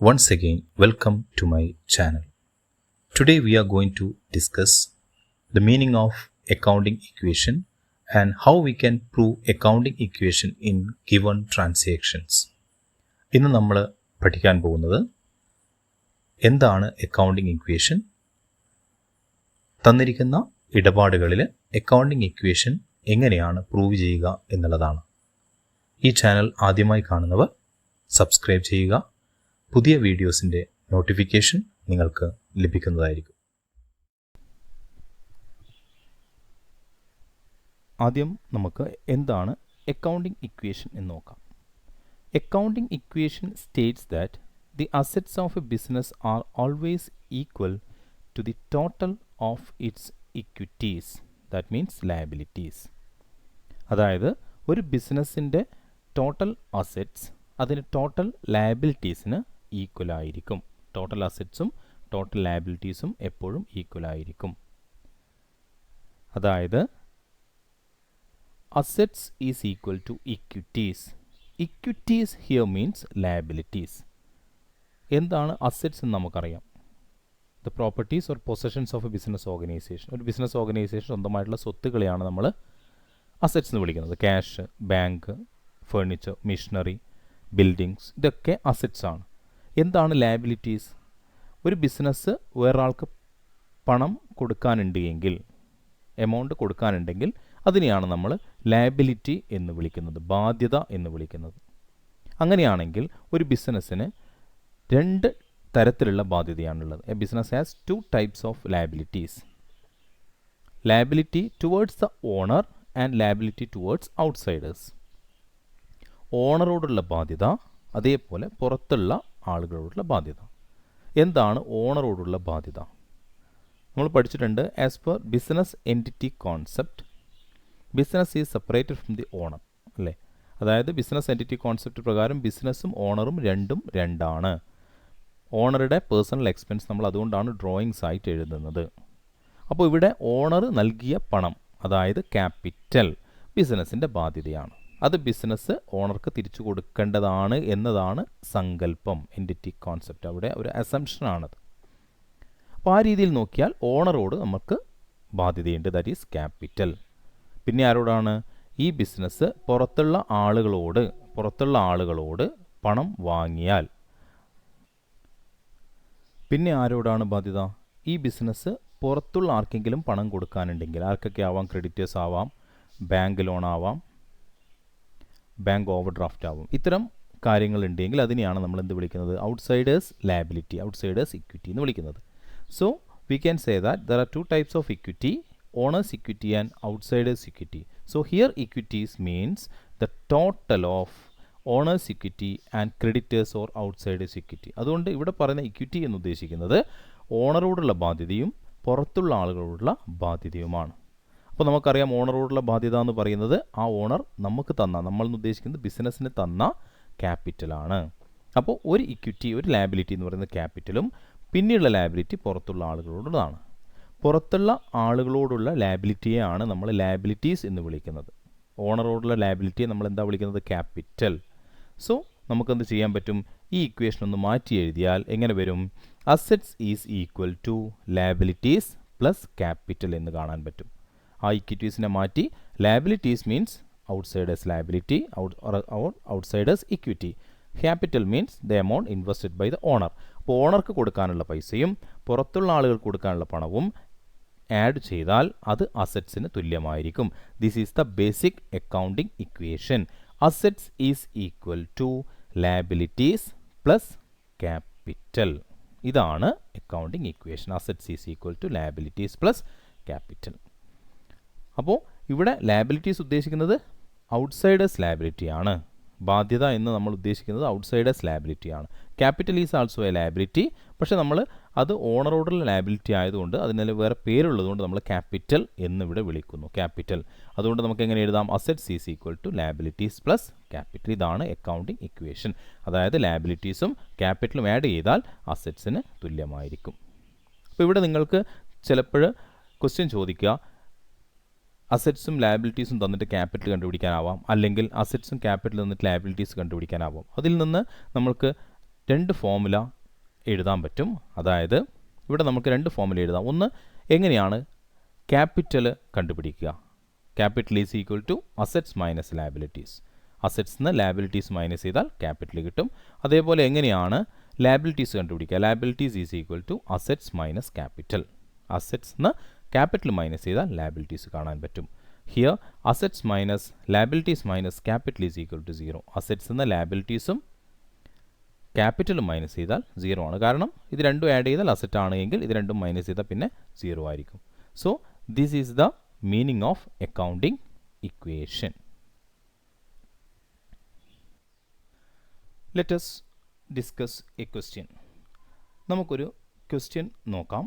Once again, welcome to my channel. Today we are going to discuss the meaning of accounting equation and how we can prove accounting equation in given transactions. ഇന്ന് നമ്മൾ പഠിക്കാൻ പോകുന്നത് എന്താണ് accounting equation, തന്നിരിക്കുന്ന ഇടപാടുകളിൽ accounting equation എങ്ങനെയാണ് prove ചെയ്യുക എന്നുള്ളതാണ്. ഈ ചാനൽ ആദ്യമായി കാണുന്നവർ സബ്സ്ക്രൈബ് ചെയ്യുക. പുതിയ വീഡിയോസിൻ്റെ നോട്ടിഫിക്കേഷൻ നിങ്ങൾക്ക് ലഭിക്കുന്നതായിരിക്കും. ആദ്യം നമുക്ക് എന്താണ് അക്കൗണ്ടിംഗ് ഇക്വേഷൻ എന്ന് നോക്കാം. Accounting equation states that the assets of a business are always equal to the total of its equities, that means liabilities. അതായത് ഒരു ബിസിനസ്സിൻ്റെ ടോട്ടൽ അസറ്റ്സ് അതിന് ടോട്ടൽ ലയബിലിറ്റീസിന് ഈക്വൽ ആയിരിക്കും. ടോട്ടൽ അസറ്റ്സും ടോട്ടൽ ലയബിലിറ്റീസും എപ്പോഴും ഈക്വൽ ആയിരിക്കും. അതായത് assets is equal to equities. Equities here means liabilities. എന്താണ് അസറ്റ്സ് എന്ന് നമുക്കറിയാം. The properties or possessions of a business organisation. ഒരു ബിസിനസ് ഓർഗനൈസേഷൻ സ്വന്തമായിട്ടുള്ള സ്വത്തുക്കളെയാണ് നമ്മൾ അസറ്റ്സ് എന്ന് വിളിക്കുന്നത്. Cash, bank, furniture, machinery, buildings, ഇതൊക്കെ അസറ്റ്സ് ആണ്. എന്താണ് ലയബിലിറ്റീസ്? ഒരു ബിസിനസ് വേറൊരാൾക്ക് പണം കൊടുക്കാനുണ്ട് എങ്കിൽ, എമൗണ്ട് കൊടുക്കാനുണ്ടെങ്കിൽ അതിനെയാണ് നമ്മൾ ലയബിലിറ്റി എന്ന് വിളിക്കുന്നത്, ബാധ്യത എന്ന് വിളിക്കുന്നത്. അങ്ങനെയാണെങ്കിൽ ഒരു ബിസിനസ്സിന് രണ്ട് തരത്തിലുള്ള ബാധ്യതയാണുള്ളത്. A business has two types of liabilities. Liability towards the owner and liability towards outsiders. ഓണറോടുള്ള ബാധ്യത, അതേപോലെ പുറത്തുള്ള ആളുകളോടുള്ള ബാധ്യത. എന്താണ് ഓണറോടുള്ള ബാധ്യത? നമ്മൾ പഠിച്ചിട്ടുണ്ട്. As per business entity concept, business is separated from the owner, അല്ലേ? അതായത് ബിസിനസ് എൻറ്റിറ്റി കോൺസെപ്റ്റ് പ്രകാരം ബിസിനസ്സും ഓണറും രണ്ടും രണ്ടാണ്. ഓണറുടെ പേഴ്സണൽ എക്സ്പെൻസ് നമ്മൾ അതുകൊണ്ടാണ് ഡ്രോയിങ്സ് ആയിട്ട് എഴുതുന്നത്. അപ്പോൾ ഇവിടെ ഓണർ നൽകിയ പണം, അതായത് ക്യാപിറ്റൽ, ബിസിനസ്സിൻ്റെ ബാധ്യതയാണ്. അത് ബിസിനസ് ഓണർക്ക് തിരിച്ചു കൊടുക്കേണ്ടതാണ് എന്നതാണ് സങ്കല്പം, എൻറ്റിറ്റി കോൺസെപ്റ്റ്. അവിടെ ഒരു അസംഷനാണത്. അപ്പോൾ ആ രീതിയിൽ നോക്കിയാൽ ഓണറോട് നമുക്ക് ബാധ്യതയുണ്ട്, ദാറ്റ് ഈസ് ക്യാപിറ്റൽ. പിന്നെ ആരോടാണ്? ഈ ബിസിനസ് പുറത്തുള്ള ആളുകളോട് പണം വാങ്ങിയാൽ പിന്നെ ആരോടാണ് ബാധ്യത? ഈ ബിസിനസ് പുറത്തുള്ള ആർക്കെങ്കിലും പണം കൊടുക്കാനുണ്ടെങ്കിൽ, ആർക്കൊക്കെ ആവാം? ക്രെഡിറ്റേഴ്സ് ആവാം, ബാങ്ക് ലോൺ ആവാം, ബാങ്ക് ഓവർ ഡ്രാഫ്റ്റ് ആവും. ഇത്തരം കാര്യങ്ങളുണ്ടെങ്കിൽ അതിനെയാണ് നമ്മൾ എന്ത് വിളിക്കുന്നത്? ഔട്ട്സൈഡേഴ്സ് ലയബിലിറ്റി, ഔട്ട്സൈഡേഴ്സ് ഇക്വിറ്റി എന്ന് വിളിക്കുന്നത്. So we can say that there are two types of equity, owners equity and outsiders equity. So here equities means the total of owners equity and creditors or outsiders equity. അതുകൊണ്ട് ഇവിടെ പറയുന്ന equity എന്ന് ഉദ്ദേശിക്കുന്നത് ഓണറോടുള്ള ബാധ്യതയും പുറത്തുള്ള ആളുകളോടുള്ള ബാധ്യതയുമാണ്. അപ്പോൾ നമുക്കറിയാം ഓണറോടുള്ള ബാധ്യത എന്ന് പറയുന്നത് ആ ഓണർ നമുക്ക് തന്ന, നമ്മളെന്ന് ഉദ്ദേശിക്കുന്നത് ബിസിനസ്സിന് തന്ന ക്യാപിറ്റലാണ്. അപ്പോൾ ഒരു ഇക്വിറ്റി, ഒരു ലയബിലിറ്റി എന്ന് പറയുന്നത് ക്യാപിറ്റലും പിന്നെയുള്ള ലയബിലിറ്റി പുറത്തുള്ള ആളുകളോടുള്ളതാണ്. പുറത്തുള്ള ആളുകളോടുള്ള ലയബിലിറ്റിയെയാണ് നമ്മൾ ലയബിലിറ്റീസ് എന്ന് വിളിക്കുന്നത്. ഓണറോടുള്ള ലയബിലിറ്റിയെ നമ്മൾ എന്താ വിളിക്കുന്നത്? ക്യാപിറ്റൽ. സോ നമുക്കെന്ത് ചെയ്യാൻ പറ്റും? ഈ ഇക്വേഷൻ ഒന്ന് മാറ്റി എഴുതിയാൽ എങ്ങനെ വരും? Assets is equal to liabilities plus capital എന്ന് കാണാൻ പറ്റും. ആ ഇക്വിറ്റീസിനെ മാറ്റി liabilities means outsiders liability, outsiders equity. Capital means the amount invested by the owner. അപ്പോൾ ഓണർക്ക് കൊടുക്കാനുള്ള പൈസയും പുറത്തുള്ള ആളുകൾക്ക് കൊടുക്കാനുള്ള പണവും ആഡ് ചെയ്താൽ അത് അസറ്റ്സിന് തുല്യമായിരിക്കും. This is the basic accounting equation. Assets is equal to liabilities plus capital. ഇതാണ് accounting equation. Assets is equal to liabilities plus capital. അപ്പോൾ ഇവിടെ ലയബിലിറ്റീസ് ഉദ്ദേശിക്കുന്നത് ഔട്ട്സൈഡേഴ്സ് ലയബിലിറ്റിയാണ്. ബാധ്യത എന്ന് നമ്മൾ ഉദ്ദേശിക്കുന്നത് ഔട്ട്സൈഡേഴ്സ് ലയബിലിറ്റിയാണ്. Capital is also a liability. പക്ഷേ നമ്മൾ അത് ഓണറോടുള്ള ലയബിലിറ്റി ആയതുകൊണ്ട് അതിന് വേറെ പേരുള്ളതുകൊണ്ട് നമ്മൾ ക്യാപിറ്റൽ എന്നിവിടെ വിളിക്കുന്നു. ക്യാപിറ്റൽ. അതുകൊണ്ട് നമുക്ക് എങ്ങനെ എഴുതാം? Assets is equal to liabilities plus capital. ഇതാണ് അക്കൗണ്ടിംഗ് ഇക്വേഷൻ. അതായത് ലയബിലിറ്റീസും ക്യാപിറ്റലും ആഡ് ചെയ്താൽ അസറ്റ്സിന് തുല്യമായിരിക്കും. അപ്പോൾ ഇവിടെ നിങ്ങൾക്ക് ചിലപ്പോൾ ക്വസ്റ്റ്യൻ ചോദിക്കുക, അസറ്റ്സും ലയബിലിറ്റീസും തന്നിട്ട് ക്യാപിറ്റൽ കണ്ടുപിടിക്കാനാവാം, അല്ലെങ്കിൽ അസറ്റ്സും ക്യാപിറ്റൽ തന്നിട്ട് ലയബിലിറ്റീസ് കണ്ടുപിടിക്കാനാവാം. അതിൽ നിന്ന് നമ്മൾക്ക് രണ്ട് ഫോമുല എഴുതാൻ പറ്റും. അതായത് ഇവിടെ നമുക്ക് രണ്ട് ഫോമുല എഴുതാം. ഒന്ന് എങ്ങനെയാണ് ക്യാപിറ്റൽ കണ്ടുപിടിക്കുക. Capital is equal to assets minus liabilities. Assets liabilities minus ചെയ്താൽ ക്യാപിറ്റൽ കിട്ടും. അതേപോലെ എങ്ങനെയാണ് ലയബിലിറ്റീസ് കണ്ടുപിടിക്കുക. Liabilities is equal to assets minus capital. Assets capital minus ചെയ്താൽ ലയബിലിറ്റീസ് കാണാൻ പറ്റും. Here assets minus liabilities minus capital is equal to 0. Assets ലയബിലിറ്റീസും ക്യാപിറ്റലും മൈനസ് ചെയ്താൽ 0 ആണ്. കാരണം ഇത് രണ്ടും ആഡ് ചെയ്താൽ അസറ്റ് ആണ് എങ്കിൽ ഇത് രണ്ടും മൈനസ് ചെയ്താൽ പിന്നെ 0 ആയിരിക്കും. So this is the meaning of accounting equation. Let us discuss A question. നമുക്കൊരു ക്വസ്റ്റ്യൻ നോക്കാം.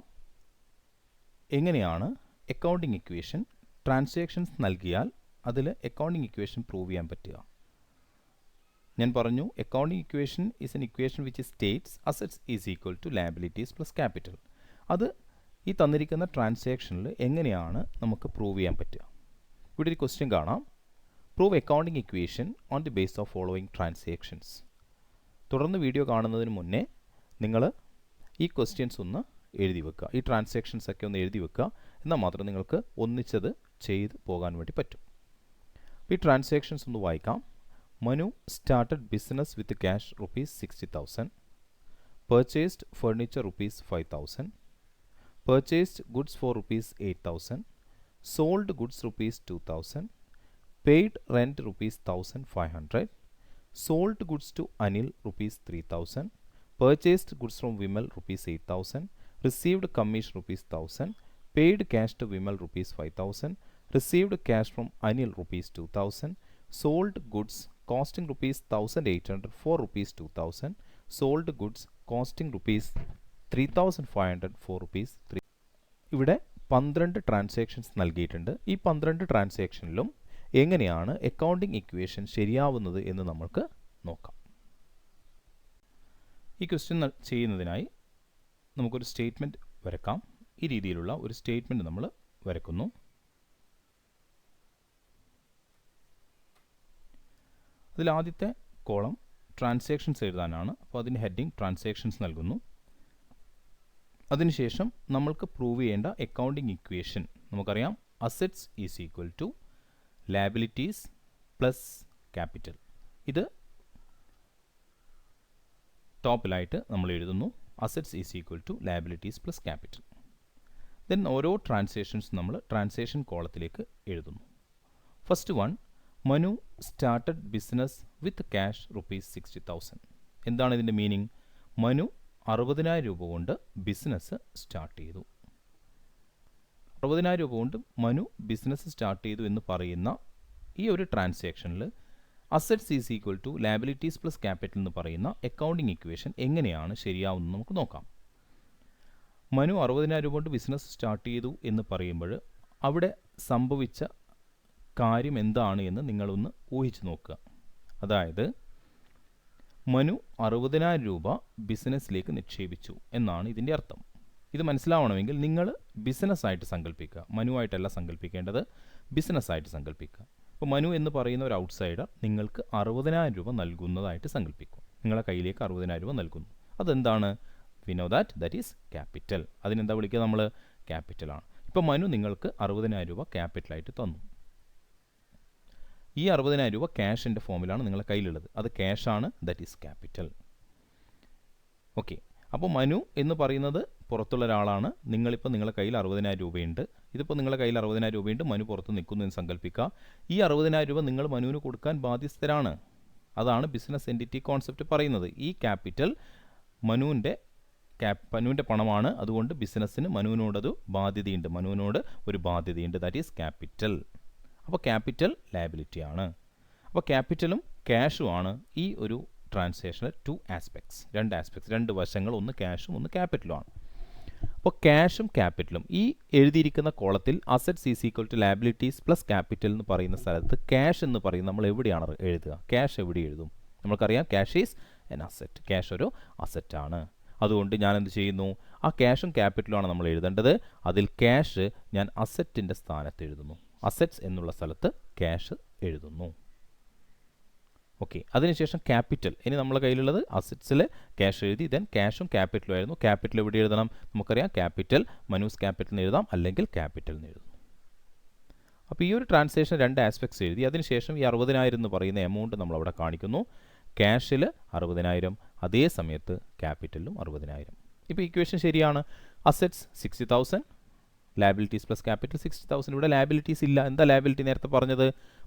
എങ്ങനെയാണ് അക്കൗണ്ടിങ് ഇക്വേഷൻ ട്രാൻസാക്ഷൻസ് നൽകിയാൽ അതിൽ അക്കൗണ്ടിങ് ഇക്വേഷൻ പ്രൂവ് ചെയ്യാൻ പറ്റുക. ഞാൻ പറഞ്ഞു accounting equation is an equation which states assets is equal to liabilities plus capital. അത് ഈ തന്നിരിക്കുന്ന ട്രാൻസാക്ഷനിൽ എങ്ങനെയാണ് നമുക്ക് പ്രൂവ് ചെയ്യാൻ പറ്റുക. ഇവിടെ ഒരു ക്വസ്റ്റ്യൻ കാണാം. Prove accounting equation on the base of following transactions. തുടർന്ന് വീഡിയോ കാണുന്നതിന് മുന്നേ നിങ്ങൾ ഈ ക്വസ്റ്റ്യൻസ് ഒന്ന് എഴുതി വെക്കുക. ഈ ട്രാൻസാക്ഷൻസ് ഒക്കെ ഒന്ന് എഴുതി വെക്കുക. എന്നാൽ മാത്രം നിങ്ങൾക്ക് ഒന്നിച്ചത് ചെയ്ത് പോകാൻ വേണ്ടി പറ്റും. ഈ ട്രാൻസാക്ഷൻസ് ഒന്ന് വായിക്കാം. Manu started business with cash rupees 60,000, purchased furniture rupees 5,000, purchased goods for rupees 8,000, sold goods rupees 2,000, paid rent rupees 1,500, sold goods to Anil rupees 3,000, purchased goods from Vimal rupees 8,000, received commission rupees 1,000, paid cash to Vimal rupees 5,000, received cash from Anil rupees 2,000, sold goods costing rupees 1,800 for rupees 2,000, sold goods costing rupees 3,500 for rupees 3. ഇവിടെ 12 transactions നൽകിയിട്ടുണ്ട്. ഈ 12 ട്രാൻസാക്ഷനിലും എങ്ങനെയാണ് accounting equation ശരിയാവുന്നത് എന്ന് നമുക്ക് നോക്കാം. ഈ question ചെയ്യുന്നതിനായി നമുക്കൊരു സ്റ്റേറ്റ്മെൻറ്റ് വരക്കാം. ഈ രീതിയിലുള്ള ഒരു സ്റ്റേറ്റ്മെൻറ്റ് നമ്മൾ വരക്കുന്നു. അതിൽ ആദ്യത്തെ കോളം ട്രാൻസാക്ഷൻസ് എഴുതാനാണ്. അപ്പോൾ അതിന് ഹെഡിങ് ട്രാൻസാക്ഷൻസ് നൽകുന്നു. അതിനുശേഷം നമ്മൾക്ക് പ്രൂവ് ചെയ്യേണ്ട അക്കൗണ്ടിങ് ഇക്വേഷൻ നമുക്കറിയാം. Assets is equal to liabilities plus capital. ഇത് ടോപ്പിലായിട്ട് നമ്മൾ എഴുതുന്നു. Assets is equal to liabilities plus capital. Then ഓരോ ട്രാൻസാക്ഷൻസ് നമ്മൾ ട്രാൻസാക്ഷൻ കോളത്തിലേക്ക് എഴുതുന്നു. First one, Manu started business with cash rupees 60,000. എന്താണ് ഇതിൻ്റെ മീനിങ്? മനു 60,000 രൂപ കൊണ്ട് ബിസിനസ് സ്റ്റാർട്ട് ചെയ്തു. 60,000 രൂപ കൊണ്ട് മനു ബിസിനസ് സ്റ്റാർട്ട് ചെയ്തു എന്ന് പറയുന്ന ഈ ഒരു ട്രാൻസാക്ഷനിൽ assets is equal to liabilities plus capital എന്ന് പറയുന്ന അക്കൗണ്ടിങ് ഇക്വേഷൻ എങ്ങനെയാണ് ശരിയാവുന്നത് നമുക്ക് നോക്കാം. മനു 60,000 രൂപ കൊണ്ട് ബിസിനസ് സ്റ്റാർട്ട് ചെയ്തു എന്ന് പറയുമ്പോൾ അവിടെ സംഭവിച്ച കാര്യം എന്താണ് എന്ന് നിങ്ങളൊന്ന് ഊഹിച്ച് നോക്കുക. അതായത് മനു 60,000 രൂപ ബിസിനസ്സിലേക്ക് നിക്ഷേപിച്ചു എന്നാണ് ഇതിൻ്റെ അർത്ഥം. ഇത് മനസ്സിലാവണമെങ്കിൽ നിങ്ങൾ ബിസിനസ്സായിട്ട് സങ്കല്പിക്കുക. മനുവായിട്ടല്ല സങ്കല്പിക്കേണ്ടത്, ബിസിനസ്സായിട്ട് സങ്കല്പിക്കുക. അപ്പോൾ മനു എന്ന് പറയുന്ന ഒരു ഔട്ട്സൈഡർ നിങ്ങൾക്ക് 60,000 രൂപ നൽകുന്നതായിട്ട് സങ്കല്പിക്കും. നിങ്ങളെ കയ്യിലേക്ക് 60,000 രൂപ നൽകുന്നു. അതെന്താണ്? We know that is capital. അതിനെന്താ വിളിക്കുക നമ്മൾ? ക്യാപിറ്റലാണ്. ഇപ്പോൾ മനു നിങ്ങൾക്ക് 60,000 രൂപ ക്യാപിറ്റലായിട്ട് തന്നു. ഈ 60,000 രൂപ ക്യാഷിൻ്റെ ഫോമിലാണ് നിങ്ങളുടെ കയ്യിലുള്ളത്. അത് ക്യാഷാണ്, ദാറ്റ് ഈസ് ക്യാപിറ്റൽ. ഓക്കെ. അപ്പോൾ മനു എന്ന് പറയുന്നത് പുറത്തുള്ള ഒരാളാണ്. നിങ്ങളിപ്പോൾ നിങ്ങളുടെ കയ്യിൽ 60,000 രൂപയുണ്ട്. ഇതിപ്പോൾ നിങ്ങളുടെ കയ്യിൽ 60,000 രൂപയുണ്ട്, മനു പുറത്ത് നിൽക്കുന്നു എന്ന് സങ്കല്പിക്കുക. ഈ 60,000 രൂപ നിങ്ങൾ മനുവിന് കൊടുക്കാൻ ബാധ്യസ്ഥരാണ്. അതാണ് ബിസിനസ് എൻറ്റിറ്റി കോൺസെപ്റ്റ് പറയുന്നത്. ഈ ക്യാപിറ്റൽ മനുവിൻ്റെ പണമാണ്. അതുകൊണ്ട് ബിസിനസ്സിന് മനുവിനോടൊരു ബാധ്യതയുണ്ട്. മനുവിനോട് ഒരു ബാധ്യതയുണ്ട്, ദാറ്റ് ഈസ് ക്യാപിറ്റൽ. അപ്പോൾ ക്യാപിറ്റൽ ലയബിലിറ്റി ആണ്. അപ്പോൾ ക്യാപിറ്റലും ക്യാഷുമാണ് ഈ ഒരു ട്രാൻസാക്ഷനിലെ രണ്ട് ആസ്പെക്ട്സ്, രണ്ട് വശങ്ങൾ, ഒന്ന് ക്യാഷും ഒന്ന് ക്യാപിറ്റലുമാണ്. അപ്പോൾ ക്യാഷും ക്യാപിറ്റലും ഈ എഴുതിയിരിക്കുന്ന കോളത്തിൽ assets is equal to liabilities plus capital എന്ന് പറയുന്ന സ്ഥലത്ത് ക്യാഷ് എന്ന് പറയുന്നത് നമ്മൾ എവിടെയാണ് എഴുതുക? ക്യാഷ് എവിടെ എഴുതും? നമുക്കറിയാം cash is N asset. Cash ഒരു അസറ്റാണ്. അതുകൊണ്ട് ഞാൻ എന്ത് ചെയ്യുന്നു? ആ ക്യാഷും ക്യാപിറ്റലുമാണ് നമ്മൾ എഴുതേണ്ടത്. അതിൽ ക്യാഷ് ഞാൻ അസറ്റിൻ്റെ സ്ഥാനത്ത് എഴുതുന്നു. അസറ്റ്സ് എന്നുള്ള സ്ഥലത്ത് ക്യാഷ് എഴുതുന്നു. ഓക്കെ. അതിനുശേഷം ക്യാപിറ്റൽ. ഇനി നമ്മളെ കയ്യിലുള്ളത് അസറ്റ്സിൽ ക്യാഷ് എഴുതി, ദെൻ ക്യാഷും ക്യാപിറ്റലും ആയിരുന്നു. ക്യാപിറ്റൽ എവിടെ എഴുതണം? നമുക്കറിയാം ക്യാപിറ്റൽ മനൂസ് ക്യാപിറ്റൽ എന്ന് എഴുതാം, അല്ലെങ്കിൽ ക്യാപിറ്റൽ എന്ന് എഴുതും. അപ്പോൾ ഈ ഒരു ട്രാൻസാക്ഷൻ രണ്ട് ആസ്പെക്ട്സ് എഴുതി. അതിനുശേഷം ഈ 60,000 എന്ന് പറയുന്ന എമൗണ്ട് നമ്മളവിടെ കാണിക്കുന്നു. ക്യാഷിൽ 60,000, അതേ സമയത്ത് ക്യാപിറ്റലിലും 60,000. ഇപ്പോൾ ഇക്വേഷൻ ശരിയാണ്. Assets 60,000, liabilities plus capital 60,000. ഇവിടെ ലാബിലിറ്റീസ് ഇല്ല. എന്താ ലാബിലിറ്റി? നേരത്തെ പറഞ്ഞത്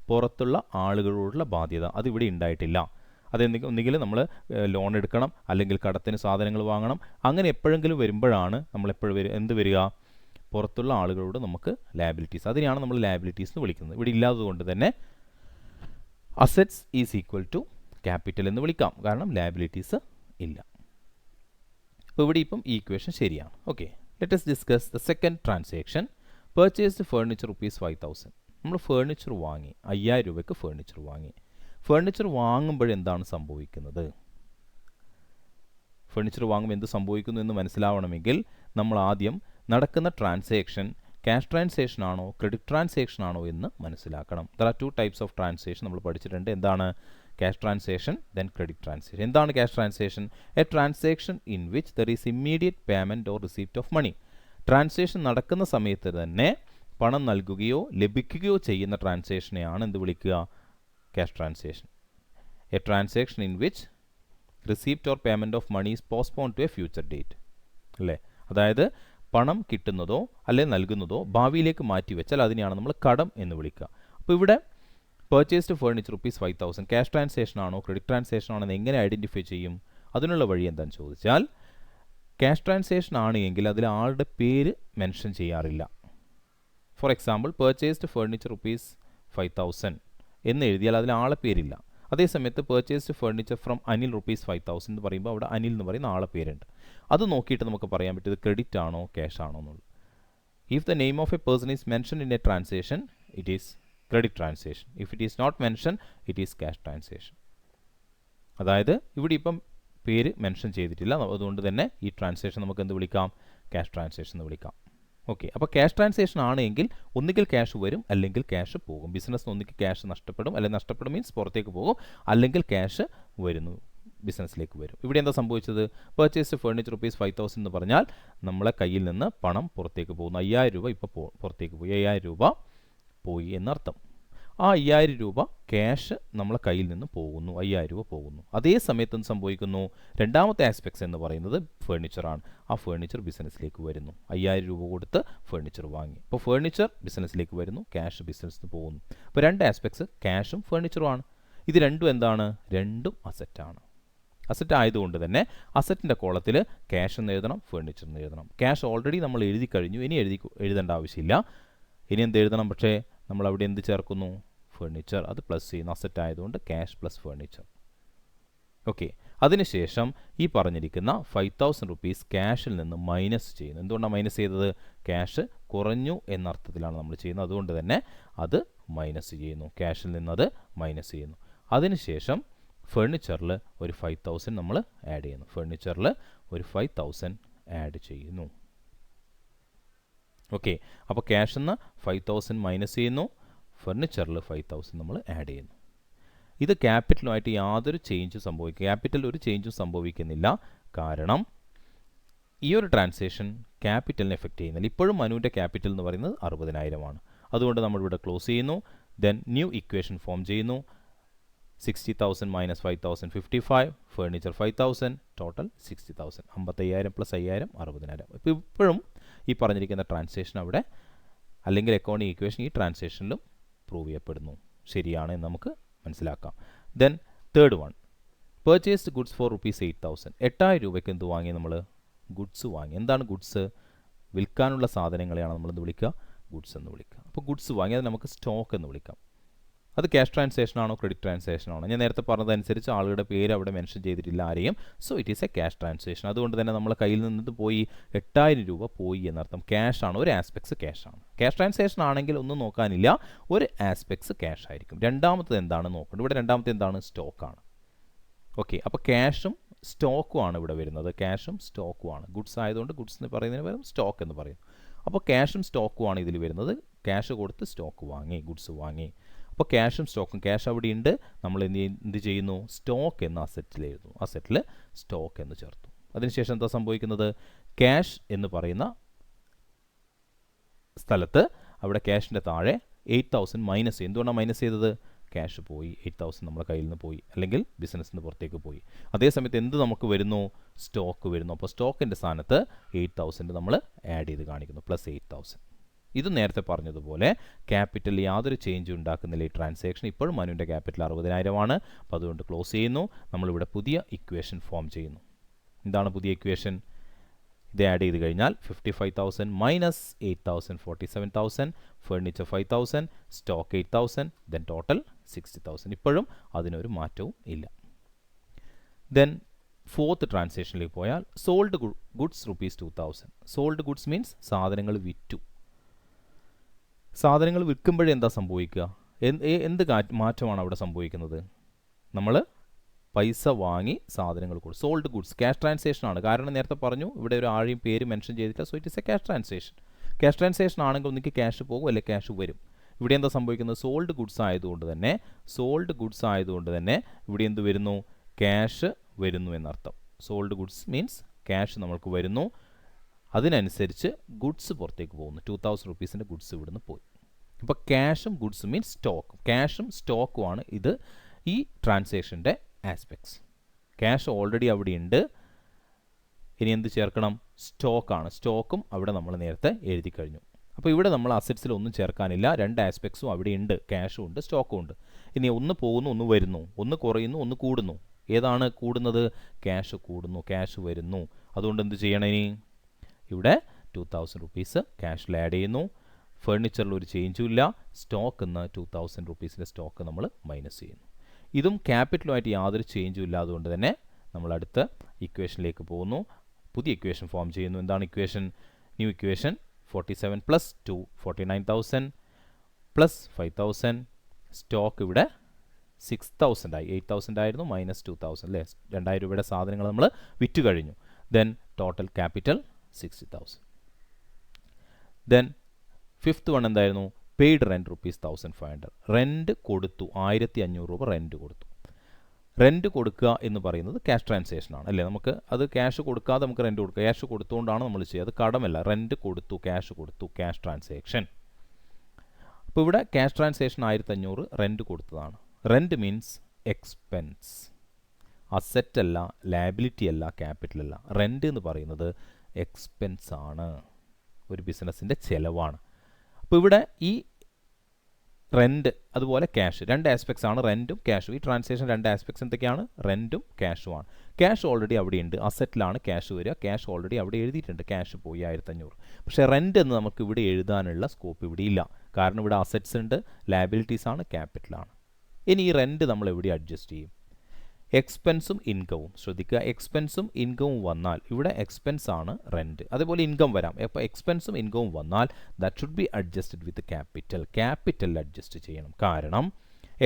പുറത്തുള്ള ആളുകളോടുള്ള ബാധ്യത. അതിവിടെ ഉണ്ടായിട്ടില്ല. ഒന്നുകിൽ നമ്മൾ ലോൺ എടുക്കണം, അല്ലെങ്കിൽ കടത്തിന് സാധനങ്ങൾ വാങ്ങണം. അങ്ങനെ എപ്പോഴെങ്കിലും വരുമ്പോഴാണ് എന്ത് വരിക? പുറത്തുള്ള ആളുകളോട് നമുക്ക് ലാബിലിറ്റീസ്. അതിനെയാണ് നമ്മൾ ലാബിലിറ്റീസ് എന്ന് വിളിക്കുന്നത്. ഇവിടെ ഇല്ലാത്തതുകൊണ്ട് തന്നെ assets is equal to capital എന്ന് വിളിക്കാം, കാരണം ലാബിലിറ്റീസ് ഇല്ല. അപ്പോൾ ഇവിടെ ഇപ്പം ഈ ഇക്വേഷൻ ശരിയാണ്. Okay, let us discuss the second transaction. Purchased furniture ₹5,000. നമ്മൾ ഫേർണിച്ചർ വാങ്ങി, 5,000 രൂപയ്ക്ക് ഫേർണിച്ചർ വാങ്ങി. ഫേർണിച്ചർ വാങ്ങുമ്പോഴെന്താണ് സംഭവിക്കുന്നത്? ഫേർണിച്ചർ വാങ്ങുമ്പോൾ എന്ത് സംഭവിക്കുന്നു എന്ന് മനസ്സിലാവണമെങ്കിൽ നമ്മൾ ആദ്യം നടക്കുന്ന ട്രാൻസാക്ഷൻ ക്യാഷ് ട്രാൻസാക്ഷൻ ആണോ ക്രെഡിറ്റ് ട്രാൻസാക്ഷൻ ആണോ എന്ന് മനസ്സിലാക്കണം. There are 2 types of transaction നമ്മൾ പഠിച്ചിട്ടുണ്ട്. എന്താണ്? Cash transaction, then credit transaction. എന്താണ് cash transaction? A transaction in which there is immediate payment or receipt of money. Transaction നടക്കുന്ന സമയത്ത് തന്നെ പണം നൽകുകയോ ലഭിക്കുകയോ ചെയ്യുന്ന ട്രാൻസാക്ഷനെയാണ് എന്ത് വിളിക്കുക? Cash transaction. A transaction in which receipt or payment of money is postpone to a future date. അല്ലേ? അതായത് പണം കിട്ടുന്നതോ അല്ലെങ്കിൽ നൽകുന്നതോ ഭാവിയിലേക്ക് മാറ്റിവെച്ചാൽ അതിനെയാണ് നമ്മൾ കടം എന്ന് വിളിക്കുക. അപ്പോൾ ഇവിടെ പർച്ചേസ്ഡ് ഫർണിച്ചർ ₹5,000 ക്യാഷ് ട്രാൻസാക്ഷൻ ആണോ ക്രെഡിറ്റ് ട്രാൻസാക്ഷൻ ആണോ എന്ന് എങ്ങനെ ഐഡൻറ്റിഫൈ ചെയ്യും? അതിനുള്ള വഴി എന്താണെന്ന് ചോദിച്ചാൽ, ക്യാഷ് ട്രാൻസാക്ഷൻ ആണ് എങ്കിൽ അതിൽ ആളുടെ പേര് മെൻഷൻ ചെയ്യാറില്ല. ഫോർ എക്സാമ്പിൾ, പർച്ചേസ്ഡ് ഫർണിച്ചർ ₹5,000 എന്ന് എഴുതിയാൽ അതിൽ ആളെ പേരില്ല. അതേസമയത്ത് പർച്ചേസ്ഡ് ഫർണിച്ചർ ഫ്രം അനിൽ ₹5,000 എന്ന് പറയുമ്പോൾ അവിടെ അനിൽ എന്ന് പറയുന്ന ആളെ പേരുണ്ട്. അത് നോക്കിയിട്ട് നമുക്ക് പറയാൻ പറ്റും ഇത് ക്രെഡിറ്റ് ആണോ ക്യാഷ് ആണോ എന്നുള്ളത്. If the name of a person is mention in a transaction it is credit transaction. If it is not mention it is cash transaction. അതായത് ഇവിടെ ഇപ്പം പേര് മെൻഷൻ ചെയ്തിട്ടില്ല, അതുകൊണ്ട് തന്നെ ഈ ട്രാൻസാക്ഷൻ നമുക്ക് എന്ത് വിളിക്കാം? ക്യാഷ് ട്രാൻസാക്ഷൻ എന്ന് വിളിക്കാം. ഓക്കെ, അപ്പോൾ ക്യാഷ് ട്രാൻസാക്ഷൻ ആണ് എങ്കിൽ ഒന്നുകിൽ ക്യാഷ് വരും അല്ലെങ്കിൽ ക്യാഷ് പോകും. ബിസിനസ്സിന് ഒന്നുകിൽ ക്യാഷ് നഷ്ടപ്പെടും, അല്ലെങ്കിൽ നഷ്ടപ്പെടും മീൻസ് പുറത്തേക്ക് പോകും, അല്ലെങ്കിൽ ക്യാഷ് വരുന്നു ബിസിനസ്സിലേക്ക് വരും. ഇവിടെ എന്താ സംഭവിച്ചത്? പർച്ചേസ്ഡ് ഫർണിച്ചർ ₹5,000 എന്ന് പറഞ്ഞാൽ നമ്മളെ കയ്യിൽ നിന്ന് പണം പുറത്തേക്ക് പോകുന്നു. 5,000 രൂപ ഇപ്പോൾ പുറത്തേക്ക് പോയി, 5,000 രൂപ പോയി എന്നർത്ഥം. ആ 5,000 രൂപ ക്യാഷ് നമ്മളെ കയ്യിൽ നിന്ന് പോകുന്നു, 5,000 രൂപ പോകുന്നു. അതേ സമയത്ത് എന്ത് സംഭവിക്കുന്നു? രണ്ടാമത്തെ ആസ്പെക്ട്സ് എന്ന് പറയുന്നത് ഫേർണിച്ചറാണ്. ആ ഫേർണിച്ചർ ബിസിനസ്സിലേക്ക് വരുന്നു. 5,000 രൂപ കൊടുത്ത് ഫേർണിച്ചർ വാങ്ങി. അപ്പോൾ ഫേർണിച്ചർ ബിസിനസ്സിലേക്ക് വരുന്നു, ക്യാഷ് ബിസിനസ്സിന് പോകുന്നു. അപ്പോൾ രണ്ട് ആസ്പെക്ട്സ് ക്യാഷും ഫേർണിച്ചറുമാണ്. ഇത് രണ്ടും എന്താണ്? രണ്ടും അസറ്റാണ്. അസറ്റ് ആയതുകൊണ്ട് തന്നെ അസറ്റിൻ്റെ കോളത്തിൽ ക്യാഷ് എന്ന് എഴുതണം, ഫേർണിച്ചർ എന്ന് എഴുതണം. ക്യാഷ് ഓൾറെഡി നമ്മൾ എഴുതി കഴിഞ്ഞു, ഇനി എഴുതേണ്ട ആവശ്യമില്ല. ഇനി എന്ത് എഴുതണം? പക്ഷേ നമ്മൾ അവിടെ എന്ത് ചേർക്കുന്നു? ഫേർണിച്ചർ. അത് പ്ലസ് ചെയ്യുന്ന അസറ്റ് ആയതുകൊണ്ട് ക്യാഷ് പ്ലസ് ഫേർണിച്ചർ. ഓക്കെ, അതിനുശേഷം ഈ പറഞ്ഞിരിക്കുന്ന ₹5,000 ക്യാഷിൽ നിന്ന് മൈനസ് ചെയ്യുന്നു. എന്തുകൊണ്ടാണ് മൈനസ് ചെയ്തത്? ക്യാഷ് കുറഞ്ഞു എന്നർത്ഥത്തിലാണ് നമ്മൾ ചെയ്യുന്നത്, അതുകൊണ്ട് തന്നെ അത് മൈനസ് ചെയ്യുന്നു. ക്യാഷിൽ നിന്ന് അത് മൈനസ് ചെയ്യുന്നു. അതിനുശേഷം ഫേർണിച്ചറിൽ ഒരു 5,000 നമ്മൾ ആഡ് ചെയ്യുന്നു. ഫേർണിച്ചറിൽ ഒരു 5,000 ആഡ് ചെയ്യുന്നു. ഓക്കെ, അപ്പോൾ ക്യാഷിൽ നിന്ന് 5,000 മൈനസ് ചെയ്യുന്നു, ഫർണിച്ചറിൽ 5,000 നമ്മൾ ആഡ് ചെയ്യുന്നു. ഇത് ക്യാപിറ്റലുമായിട്ട് യാതൊരു ചേഞ്ചും സംഭവിക്കുക, ക്യാപിറ്റൽ ഒരു ചേഞ്ചും സംഭവിക്കുന്നില്ല. കാരണം ഈ ഒരു ട്രാൻസാക്ഷൻ ക്യാപിറ്റലിനെ എഫക്റ്റ് ചെയ്യുന്നില്ല. ഇപ്പോഴും മനുവിൻ്റെ ക്യാപിറ്റൽ എന്ന് പറയുന്നത് 60,000 ആണ്. അതുകൊണ്ട് നമ്മളിവിടെ ക്ലോസ് ചെയ്യുന്നു. ദെൻ ന്യൂ ഇക്വേഷൻ ഫോം ചെയ്യുന്നു. 60,000 മൈനസ് 5,000 55, ഫേർണിച്ചർ 5,000, ടോട്ടൽ 60,000. 55,000 പ്ലസ് 5,000 60,000. ഇപ്പോൾ ഇപ്പോഴും ഈ പറഞ്ഞിരിക്കുന്ന ട്രാൻസാക്ഷൻ അവിടെ അല്ലെങ്കിൽ അക്കൗണ്ടിങ് ഇക്വേഷൻ ഈ ട്രാൻസാക്ഷനിലും പ്രൂവ് ചെയ്യപ്പെടുന്നു, ശരിയാണ് എന്ന് നമുക്ക് മനസ്സിലാക്കാം. Then third one, purchased goods for ₹8,000. 8,000 രൂപയ്ക്ക് എന്ത് വാങ്ങി? നമ്മൾ ഗുഡ്സ് വാങ്ങി. എന്താണ് ഗുഡ്സ്? വിൽക്കാനുള്ള സാധനങ്ങളെയാണ് നമ്മൾ എന്ത് വിളിക്കുക? ഗുഡ്സ് എന്ന് വിളിക്കുക. അപ്പോൾ ഗുഡ്സ് വാങ്ങി, അത് നമുക്ക് സ്റ്റോക്ക് എന്ന് വിളിക്കാം. അത് ക്യാഷ് ട്രാൻസാക്ഷൻ ആണോ ക്രെഡിറ്റ് ട്രാൻസാക്ഷൻ ആണോ? ഞാൻ നേരത്തെ പറഞ്ഞതനുസരിച്ച് ആളുടെ പേര് അവിടെ മെൻഷൻ ചെയ്തിട്ടില്ല ആരെയും. So it is A cash transaction. അതുകൊണ്ട് തന്നെ നമ്മളെ കയ്യിൽ നിന്ന് പോയി 8,000 രൂപ പോയി എന്നർത്ഥം. ക്യാഷ് ആണ്, ഒരു ആസ്പെക്ട്സ് ക്യാഷ് ആണ്. ക്യാഷ് ട്രാൻസാക്ഷൻ ആണെങ്കിൽ ഒന്നും നോക്കാനില്ല, ഒരു ആസ്പെക്ട്സ് ക്യാഷ് ആയിരിക്കും. രണ്ടാമത്തത് എന്താണ് നോക്കേണ്ടത്? ഇവിടെ രണ്ടാമത്തെ എന്താണ്? സ്റ്റോക്കാണ്. ഓക്കെ, അപ്പോൾ ക്യാഷും സ്റ്റോക്കും ആണ് ഇവിടെ വരുന്നത്. ക്യാഷും സ്റ്റോക്കും ആണ്. ഗുഡ്സ് ആയതുകൊണ്ട് ഗുഡ്സ് എന്ന് പറയുന്നതിന് പകരം സ്റ്റോക്ക് എന്ന് പറയും. അപ്പോൾ ക്യാഷും സ്റ്റോക്കും ആണ് ഇതിൽ വരുന്നത്. ക്യാഷ് കൊടുത്ത് സ്റ്റോക്ക് വാങ്ങി, ഗുഡ്സ് വാങ്ങി. അപ്പോൾ ക്യാഷും സ്റ്റോക്കും, ക്യാഷ് അവിടെ ഉണ്ട്, നമ്മൾ എന്ത് ചെയ്യുന്നു, സ്റ്റോക്ക് എന്ന അസറ്റിൽ എഴുതുന്നു, അസറ്റിൽ സ്റ്റോക്ക് എന്ന് ചേർത്തു. അതിനുശേഷം എന്താ സംഭവിക്കുന്നത്, ക്യാഷ് എന്ന് പറയുന്ന സ്ഥലത്ത് അവിടെ ക്യാഷിൻ്റെ താഴെ 8,000 മൈനസ് ചെയ്യും. എന്തുകൊണ്ടാണ് മൈനസ് ചെയ്തത്, ക്യാഷ് പോയി, 8,000 നമ്മുടെ കയ്യിൽ നിന്ന് പോയി, അല്ലെങ്കിൽ ബിസിനസ്സിൽ നിന്ന് പുറത്തേക്ക് പോയി. അതേസമയത്ത് എന്ത് നമുക്ക് വരുന്നു, സ്റ്റോക്ക് വരുന്നു. അപ്പോൾ സ്റ്റോക്കിൻ്റെ സ്ഥാനത്ത് 8,000 നമ്മൾ ആഡ് ചെയ്ത് കാണിക്കുന്നു, പ്ലസ് 8,000. ഇത് നേരത്തെ പറഞ്ഞതുപോലെ ക്യാപിറ്റൽ യാതൊരു ചേഞ്ചും ഉണ്ടാക്കുന്നില്ല ഈ ട്രാൻസാക്ഷൻ. ഇപ്പോഴും മനുവിൻ്റെ ക്യാപിറ്റൽ 60,000 ആണ്. അപ്പോൾ അതുകൊണ്ട് ക്ലോസ് ചെയ്യുന്നു. നമ്മളിവിടെ പുതിയ ഇക്വേഷൻ ഫോം ചെയ്യുന്നു. എന്താണ് പുതിയ ഇക്വേഷൻ, ഇത് ആഡ് ചെയ്ത് കഴിഞ്ഞാൽ 55,000 minus 8,000 47,000, furniture 5,000, stock 8,000, then total 60,000. ഇപ്പോഴും അതിനൊരു മാറ്റവും ഇല്ല. ദെൻ ഫോർത്ത് ട്രാൻസാക്ഷനിലേക്ക് പോയാൽ sold goods ₹2,000. Sold goods means സാധനങ്ങൾ വിറ്റു. സാധനങ്ങൾ വിൽക്കുമ്പോഴെന്താ സംഭവിക്കുക, എന്ത് മാറ്റമാണ് അവിടെ സംഭവിക്കുന്നത്, നമ്മൾ പൈസ വാങ്ങി സാധനങ്ങൾ കൊടുക്കും. സോൾഡ് ഗുഡ്സ് ക്യാഷ് ട്രാൻസാക്ഷൻ ആണ്. കാരണം നേരത്തെ പറഞ്ഞു ഇവിടെ ഒരു ആഴെയും പേര് മെൻഷൻ ചെയ്തിട്ടില്ല. So it is A cash transaction. Cash transaction ആണെങ്കിൽ ഒന്നിക്ക് ക്യാഷ് പോകും, അല്ലെങ്കിൽ ക്യാഷ് വരും. ഇവിടെ എന്താ സംഭവിക്കുന്നത്, സോൾഡ് ഗുഡ്സ് ആയതുകൊണ്ട് തന്നെ ഇവിടെ എന്ത് വരുന്നു, ക്യാഷ് വരുന്നു എന്നർത്ഥം. സോൾഡ് ഗുഡ്സ് മീൻസ് ക്യാഷ് നമ്മൾക്ക് വരുന്നു, അതിനനുസരിച്ച് ഗുഡ്സ് പുറത്തേക്ക് പോകുന്നു. 2,000 റുപ്പീസിൻ്റെ ഗുഡ്സ് ഇവിടുന്ന് പോയി. അപ്പോൾ ക്യാഷും ഗുഡ്സും മീൻസ് സ്റ്റോക്ക്, ക്യാഷും സ്റ്റോക്കുമാണ് ഇത് ഈ ട്രാൻസാക്ഷൻ്റെ ആസ്പെക്ട്സ്. ക്യാഷ് ഓൾറെഡി അവിടെ ഉണ്ട്, ഇനി എന്ത് ചേർക്കണം, സ്റ്റോക്കാണ്. സ്റ്റോക്കും അവിടെ നമ്മൾ നേരത്തെ എഴുതി കഴിഞ്ഞു. അപ്പോൾ ഇവിടെ നമ്മൾ അസറ്റ്സിൽ ഒന്നും ചേർക്കാനില്ല, രണ്ട് ആസ്പെക്ട്സും അവിടെ ഉണ്ട്, ക്യാഷും ഉണ്ട് സ്റ്റോക്കും ഉണ്ട്. ഇനി ഒന്ന് പോകുന്നു, ഒന്ന് വരുന്നു, ഒന്ന് കുറയുന്നു, ഒന്ന് കൂടുന്നു. ഏതാണ് കൂടുന്നത്, ക്യാഷ് കൂടുന്നു, ക്യാഷ് വരുന്നു. അതുകൊണ്ട് എന്ത് ചെയ്യണം, ഇനി ഇവിടെ 2,000 റുപ്പീസ് ക്യാഷിൽ ആഡ് ചെയ്യുന്നു. ഫർണിച്ചറിൽ ഒരു ചേഞ്ചും ഇല്ല. സ്റ്റോക്ക് എന്ന് 2,000 റുപ്പീസിൻ്റെ സ്റ്റോക്ക് നമ്മൾ മൈനസ് ചെയ്യുന്നു. ഇതും ക്യാപിറ്റലുമായിട്ട് യാതൊരു ചേഞ്ചും ഇല്ലാതുകൊണ്ട് തന്നെ നമ്മൾ അടുത്ത ഇക്വേഷനിലേക്ക് പോകുന്നു. പുതിയ ഇക്വേഷൻ ഫോം ചെയ്യുന്നു. എന്താണ് equation, new equation 47 plus 2 49,000 plus 5,000. Stock ഇവിടെ 6,000 ആയി, 8,000 ആയിരുന്നു, മൈനസ് 2,000 അല്ലേ, 2,000 രൂപയുടെ സാധനങ്ങൾ നമ്മൾ വിറ്റ് കഴിഞ്ഞു. Then total capital 60,000. Then fifth one എന്തായിരുന്നു, പെയ്ഡ് റെൻറ്റ് ₹1,500. റെൻറ്റ് കൊടുത്തു, 1,500 രൂപ റെൻറ്റ് കൊടുത്തു. റെൻറ്റ് കൊടുക്കുക എന്ന് പറയുന്നത് ക്യാഷ് ട്രാൻസാക്ഷൻ ആണ് അല്ലേ, നമുക്ക് അത് ക്യാഷ് കൊടുക്കാതെ നമുക്ക് റെൻറ്റ് കൊടുക്കുക, ക്യാഷ് കൊടുത്തുകൊണ്ടാണ് നമ്മൾ ചെയ്യുക, അത് കടമല്ല. റെൻറ്റ് കൊടുത്തു, ക്യാഷ് ട്രാൻസാക്ഷൻ. അപ്പോൾ ഇവിടെ ക്യാഷ് ട്രാൻസാക്ഷൻ 1,500 റെൻറ്റ് കൊടുത്തതാണ്. റെൻറ്റ് മീൻസ് എക്സ്പെൻസ്, അസറ്റ് അല്ല, ലയബിലിറ്റി അല്ല, ക്യാപിറ്റൽ അല്ല. റെൻറ്റ് എന്ന് പറയുന്നത് എക്സ്പെൻസ് ആണ്, ഒരു ബിസിനസ്സിൻ്റെ ചിലവാണ്. അപ്പോൾ ഇവിടെ ഈ റെൻറ്റ് അതുപോലെ ക്യാഷ്, രണ്ട് ആസ്പെക്ട്സ് ആണ്, റെൻറ്റും ക്യാഷും. ഈ ട്രാൻസാക്ഷൻ രണ്ട് ആസ്പെക്ട്സ് എന്തൊക്കെയാണ്, റെൻറ്റും ക്യാഷുമാണ്. ക്യാഷ് ഓൾറെഡി അവിടെ ഉണ്ട്, അസറ്റിലാണ് ക്യാഷ് വരിക, ക്യാഷ് ഓൾറെഡി അവിടെ എഴുതിയിട്ടുണ്ട്, ക്യാഷ് പോയി 1,500. പക്ഷേ റെൻറ്റ് എന്ന് നമുക്ക് ഇവിടെ എഴുതാനുള്ള സ്കോപ്പ് ഇവിടെ ഇല്ല, കാരണം ഇവിടെ അസറ്റ്സ് ഉണ്ട്, ലയബിലിറ്റീസ് ആണ്, ക്യാപിറ്റലാണ്. ഇനി ഈ റെൻറ്റ് നമ്മൾ എവിടെ അഡ്ജസ്റ്റ് ചെയ്യും, എക്സ്പെൻസും ഇൻകവും. ശ്രദ്ധിക്കുക, എക്സ്പെൻസും ഇൻകവും വന്നാൽ ഇവിടെ എക്സ്പെൻസ് ആണ് റെൻറ്റ്, അതേപോലെ ഇൻകം വരാം. അപ്പോൾ എക്സ്പെൻസും ഇൻകവും വന്നാൽ that should be adjusted with capital. ക്യാപിറ്റലിൽ അഡ്ജസ്റ്റ് ചെയ്യണം, കാരണം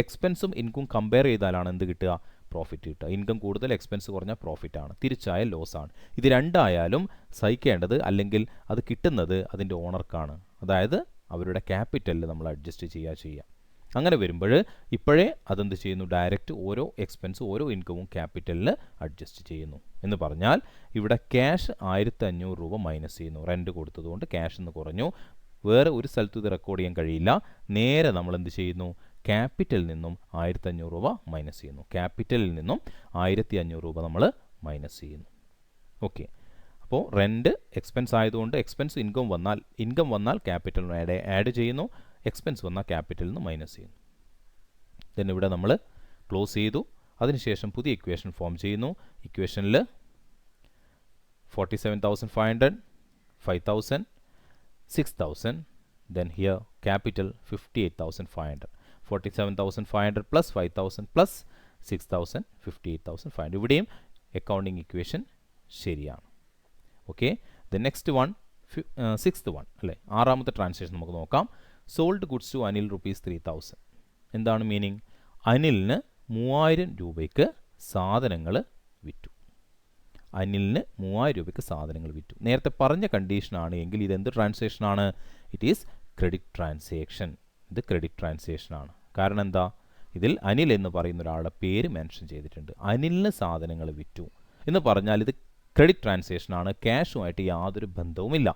എക്സ്പെൻസും ഇൻകവും കമ്പയർ ചെയ്താലാണ് എന്ത് കിട്ടുക, പ്രോഫിറ്റ് കിട്ടുക. ഇൻകം കൂടുതൽ, എക്സ്പെൻസ് കുറഞ്ഞാൽ പ്രോഫിറ്റ് ആണ്, തിരിച്ചായ ലോസ് ആണ്. ഇത് രണ്ടായാലും സഹിക്കേണ്ടത്, അല്ലെങ്കിൽ അത് കിട്ടുന്നത് അതിൻ്റെ ഓണർക്കാണ്, അതായത് അവരുടെ ക്യാപിറ്റലിൽ നമ്മൾ അഡ്ജസ്റ്റ് ചെയ്യുക. അങ്ങനെ വരുമ്പോൾ ഇപ്പോഴേ അതെന്ത് ചെയ്യുന്നു, ഡയറക്റ്റ് ഓരോ എക്സ്പെൻസും ഓരോ ഇൻകവും ക്യാപിറ്റലിൽ അഡ്ജസ്റ്റ് ചെയ്യുന്നു. എന്ന് പറഞ്ഞാൽ ഇവിടെ ക്യാഷ് 1,500 രൂപ മൈനസ് ചെയ്യുന്നു, റെൻറ്റ് കൊടുത്തതുകൊണ്ട് ക്യാഷ് എന്ന് കുറഞ്ഞു. വേറെ ഒരു സ്ഥലത്തും ഇത് റെക്കോർഡ് ചെയ്യാൻ കഴിയില്ല. നേരെ നമ്മൾ എന്ത് ചെയ്യുന്നു, ക്യാപിറ്റലിൽ നിന്നും 1,500 രൂപ മൈനസ് ചെയ്യുന്നു. ക്യാപിറ്റലിൽ നിന്നും 1,500 രൂപ നമ്മൾ മൈനസ് ചെയ്യുന്നു. ഓക്കെ, അപ്പോൾ റെൻറ്റ് എക്സ്പെൻസ് ആയതുകൊണ്ട് എക്സ്പെൻസ് ഇൻകം വന്നാൽ ക്യാപിറ്റലിന് ആഡ് ചെയ്യുന്നു, എക്സ്പെൻസ് വന്നാൽ ക്യാപിറ്റലിൽ നിന്ന് മൈനസ് ചെയ്യുന്നു. ദെൻ ഇവിടെ നമ്മൾ ക്ലോസ് ചെയ്തു. അതിനുശേഷം പുതിയ ഇക്വേഷൻ ഫോം ചെയ്യുന്നു. ഇക്വേഷനിൽ 47,500 5,000 6,000. Then here capital 58,500. 47,500 plus 5,000 plus 6,000 58,500. ഇവിടെയും അക്കൗണ്ടിങ് ഇക്വേഷൻ ശരിയാണ്. Okay, the next one sixth one അല്ലേ, ആറാമത്തെ ട്രാൻസാക്ഷൻ നമുക്ക് നോക്കാം. Sold goods to Anil ₹3,000. എന്താണ് മീനിങ്, അനിലിന് 3,000 രൂപയ്ക്ക് സാധനങ്ങൾ വിറ്റു. അനിലിന് 3,000 രൂപയ്ക്ക് സാധനങ്ങൾ വിറ്റു. നേരത്തെ പറഞ്ഞ കണ്ടീഷനാണ് എങ്കിൽ ഇതെന്ത് ട്രാൻസാക്ഷനാണ്, ഇറ്റ് ഈസ് ക്രെഡിറ്റ് ട്രാൻസാക്ഷൻ. ഇത് ക്രെഡിറ്റ് ട്രാൻസാക്ഷനാണ്. കാരണം എന്താ, ഇതിൽ അനിൽ എന്ന് പറയുന്ന ഒരാളുടെ പേര് മെൻഷൻ ചെയ്തിട്ടുണ്ട്. അനിലിന് സാധനങ്ങൾ വിറ്റു എന്ന് പറഞ്ഞാൽ ഇത് ക്രെഡിറ്റ് ട്രാൻസാക്ഷനാണ്, ക്യാഷുമായിട്ട് യാതൊരു ബന്ധവുമില്ല.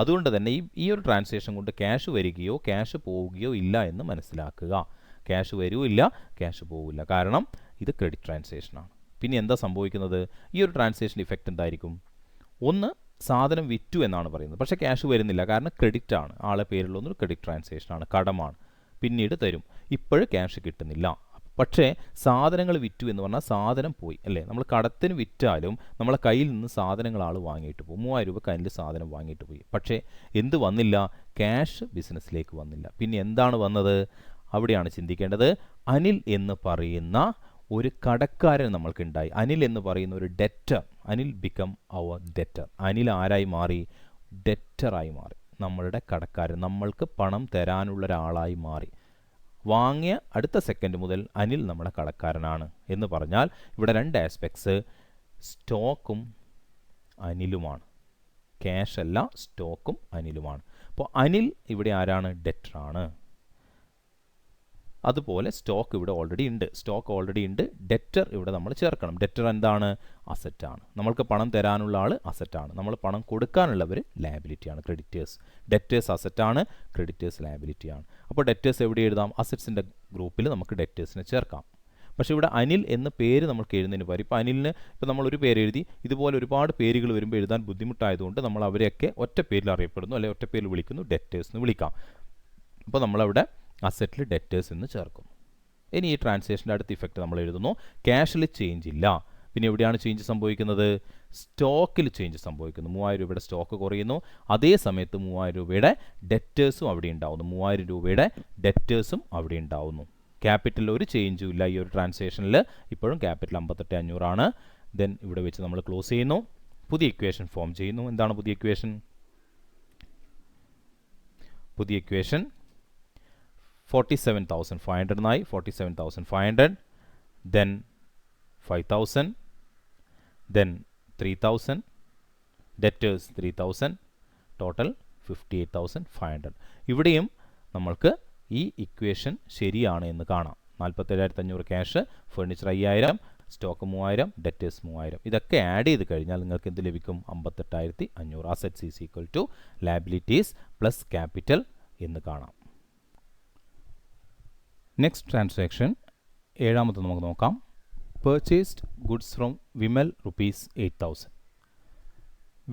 അതുകൊണ്ട് തന്നെ ഈ ഒരു ട്രാൻസാക്ഷൻ കൊണ്ട് ക്യാഷ് വരികയോ ക്യാഷ് പോവുകയോ ഇല്ല എന്ന് മനസ്സിലാക്കുക. ക്യാഷ് വരില്ല, ക്യാഷ് പോവില്ല, കാരണം ഇത് ക്രെഡിറ്റ് ട്രാൻസാക്ഷനാണ്. പിന്നെ എന്താ സംഭവിക്കുന്നത്, ഈ ഒരു ട്രാൻസാക്ഷൻ ഇഫക്റ്റ് എന്തായിരിക്കും? ഒന്ന്, സാധനം വിറ്റു എന്നാണ് പറയുന്നത്, പക്ഷേ ക്യാഷ് വരുന്നില്ല, കാരണം ക്രെഡിറ്റ് ആണ്, ആളെ പേരിലുള്ളൊരു ക്രെഡിറ്റ് ട്രാൻസാക്ഷനാണ്, കടമാണ്, പിന്നീട് തരും, ഇപ്പോഴും ക്യാഷ് കിട്ടുന്നില്ല. പക്ഷേ സാധനങ്ങൾ വിറ്റു എന്ന് പറഞ്ഞാൽ സാധനം പോയി അല്ലേ. നമ്മൾ കടത്തിന് വിറ്റാലും നമ്മളെ കയ്യിൽ നിന്ന് സാധനങ്ങൾ ആൾ വാങ്ങിയിട്ട് പോകും. 3000 രൂപ കയ്യിൽ സാധനം വാങ്ങിയിട്ട് പോയി, പക്ഷേ എന്ത് വന്നില്ല, ക്യാഷ് ബിസിനസ്സിലേക്ക് വന്നില്ല. പിന്നെ എന്താണ് വന്നത്, അവിടെയാണ് ചിന്തിക്കേണ്ടത്. അനിൽ എന്ന് പറയുന്ന ഒരു കടക്കാരൻ നമ്മൾക്കുണ്ടായി. അനിൽ എന്ന് പറയുന്ന ഒരു ഡെറ്റർ, അനിൽ ബിക്കം അവർ ഡെറ്റർ. അനിൽ ആരായി മാറി? ഡെറ്ററായി മാറി, നമ്മളുടെ കടക്കാരൻ, നമ്മൾക്ക് പണം തരാനുള്ള ഒരാളായി മാറി. വാങ്ങിയ അടുത്ത സെക്കൻഡ് മുതൽ അനിൽ നമ്മുടെ കടക്കാരനാണ് എന്ന് പറഞ്ഞാൽ ഇവിടെ രണ്ട് ആസ്പെക്ട്സ്, സ്റ്റോക്കും അനിലുമാണ്. ക്യാഷ് അല്ല, സ്റ്റോക്കും അനിലുമാണ്. അപ്പോൾ അനിൽ ഇവിടെ ആരാണ്? ഡെറ്ററാണ്. അതുപോലെ സ്റ്റോക്ക് ഇവിടെ ഓൾറെഡി ഉണ്ട്, ഡെറ്റർ ഇവിടെ നമ്മൾ ചേർക്കണം. ഡെറ്റർ എന്താണ്? അസറ്റാണ്. നമ്മൾക്ക് പണം തരാനുള്ള ആൾ അസറ്റാണ്, നമ്മൾ പണം കൊടുക്കാനുള്ളവർ ലയബിലിറ്റിയാണ്, ക്രെഡിറ്റേഴ്സ്. ഡെറ്റേഴ്സ് അസറ്റാണ്, ക്രെഡിറ്റേഴ്സ് ലയബിലിറ്റിയാണ്. അപ്പോൾ ഡെറ്റേഴ്സ് എവിടെ എഴുതാം? അസറ്റ്സിൻ്റെ ഗ്രൂപ്പിൽ നമുക്ക് ഡെറ്റേഴ്സിനെ ചേർക്കാം. പക്ഷേ ഇവിടെ അനിൽ എന്ന പേര് നമുക്ക് എഴുതുന്നതിന് പകരം ഇപ്പോൾ അനിലിന് ഇപ്പോൾ നമ്മളൊരു പേര് എഴുതി, ഇതുപോലെ ഒരുപാട് പേരുകൾ വരുമ്പോൾ എഴുതാൻ ബുദ്ധിമുട്ടായതുകൊണ്ട് നമ്മൾ അവരെയൊക്കെ ഒറ്റ പേരിൽ അറിയപ്പെടുന്നു, അല്ലെങ്കിൽ ഒറ്റ പേരിൽ വിളിക്കുന്നു, ഡെറ്റേഴ്സ് എന്ന് വിളിക്കാം. അപ്പോൾ നമ്മളവിടെ അസറ്റിൽ ഡെറ്റേഴ്സ് എന്ന് ചേർക്കുന്നു. ഇനി ഈ ട്രാൻസാക്ഷൻ്റെ അടുത്ത ഇഫക്റ്റ് നമ്മൾ എഴുതുന്നു. ക്യാഷിൽ ചേഞ്ച് ഇല്ല, പിന്നെ എവിടെയാണ് ചേഞ്ച് സംഭവിക്കുന്നത്? സ്റ്റോക്കിൽ ചേഞ്ച് സംഭവിക്കുന്നു. 3000 രൂപയുടെ സ്റ്റോക്ക് കുറയുന്നു, അതേ സമയത്ത് 3000 രൂപയുടെ ഡെറ്റേഴ്സും അവിടെ ഉണ്ടാവുന്നു. 3000 രൂപയുടെ ഡെറ്റേഴ്സും അവിടെ ഉണ്ടാവുന്നു. ക്യാപിറ്റലിൽ ഒരു ചേഞ്ചും ഇല്ല ഈ ഒരു ട്രാൻസാക്ഷനിൽ, ഇപ്പോഴും ക്യാപിറ്റൽ 58,500 ആണ്. ദെൻ ഇവിടെ വെച്ച് നമ്മൾ ക്ലോസ് ചെയ്യുന്നു, പുതിയ ഇക്വേഷൻ ഫോം ചെയ്യുന്നു. എന്താണ് പുതിയ ഇക്വേഷൻ? 47,500 എന്നായി. 47,500, then 5,000, then 3,000, debtors 3,000, total 58,500. ഇവിടെയും നമ്മൾക്ക് ഈ ഇക്വേഷൻ ശരിയാണ് എന്ന് കാണാം. 47,500 ക്യാഷ്, ഫർണിച്ചർ 5,000, സ്റ്റോക്ക് 3,000, ഡെറ്റേഴ്സ് 3,000. ഇതൊക്കെ ആഡ് ചെയ്ത് കഴിഞ്ഞാൽ നിങ്ങൾക്ക് എന്ത് ലഭിക്കും? 58,500. Assets is equal to liabilities plus capital എന്ന് കാണാം. നെക്സ്റ്റ് ട്രാൻസാക്ഷൻ, ഏഴാമത്തെ നമുക്ക് നോക്കാം. Purchased goods from Vimal ₹8,000.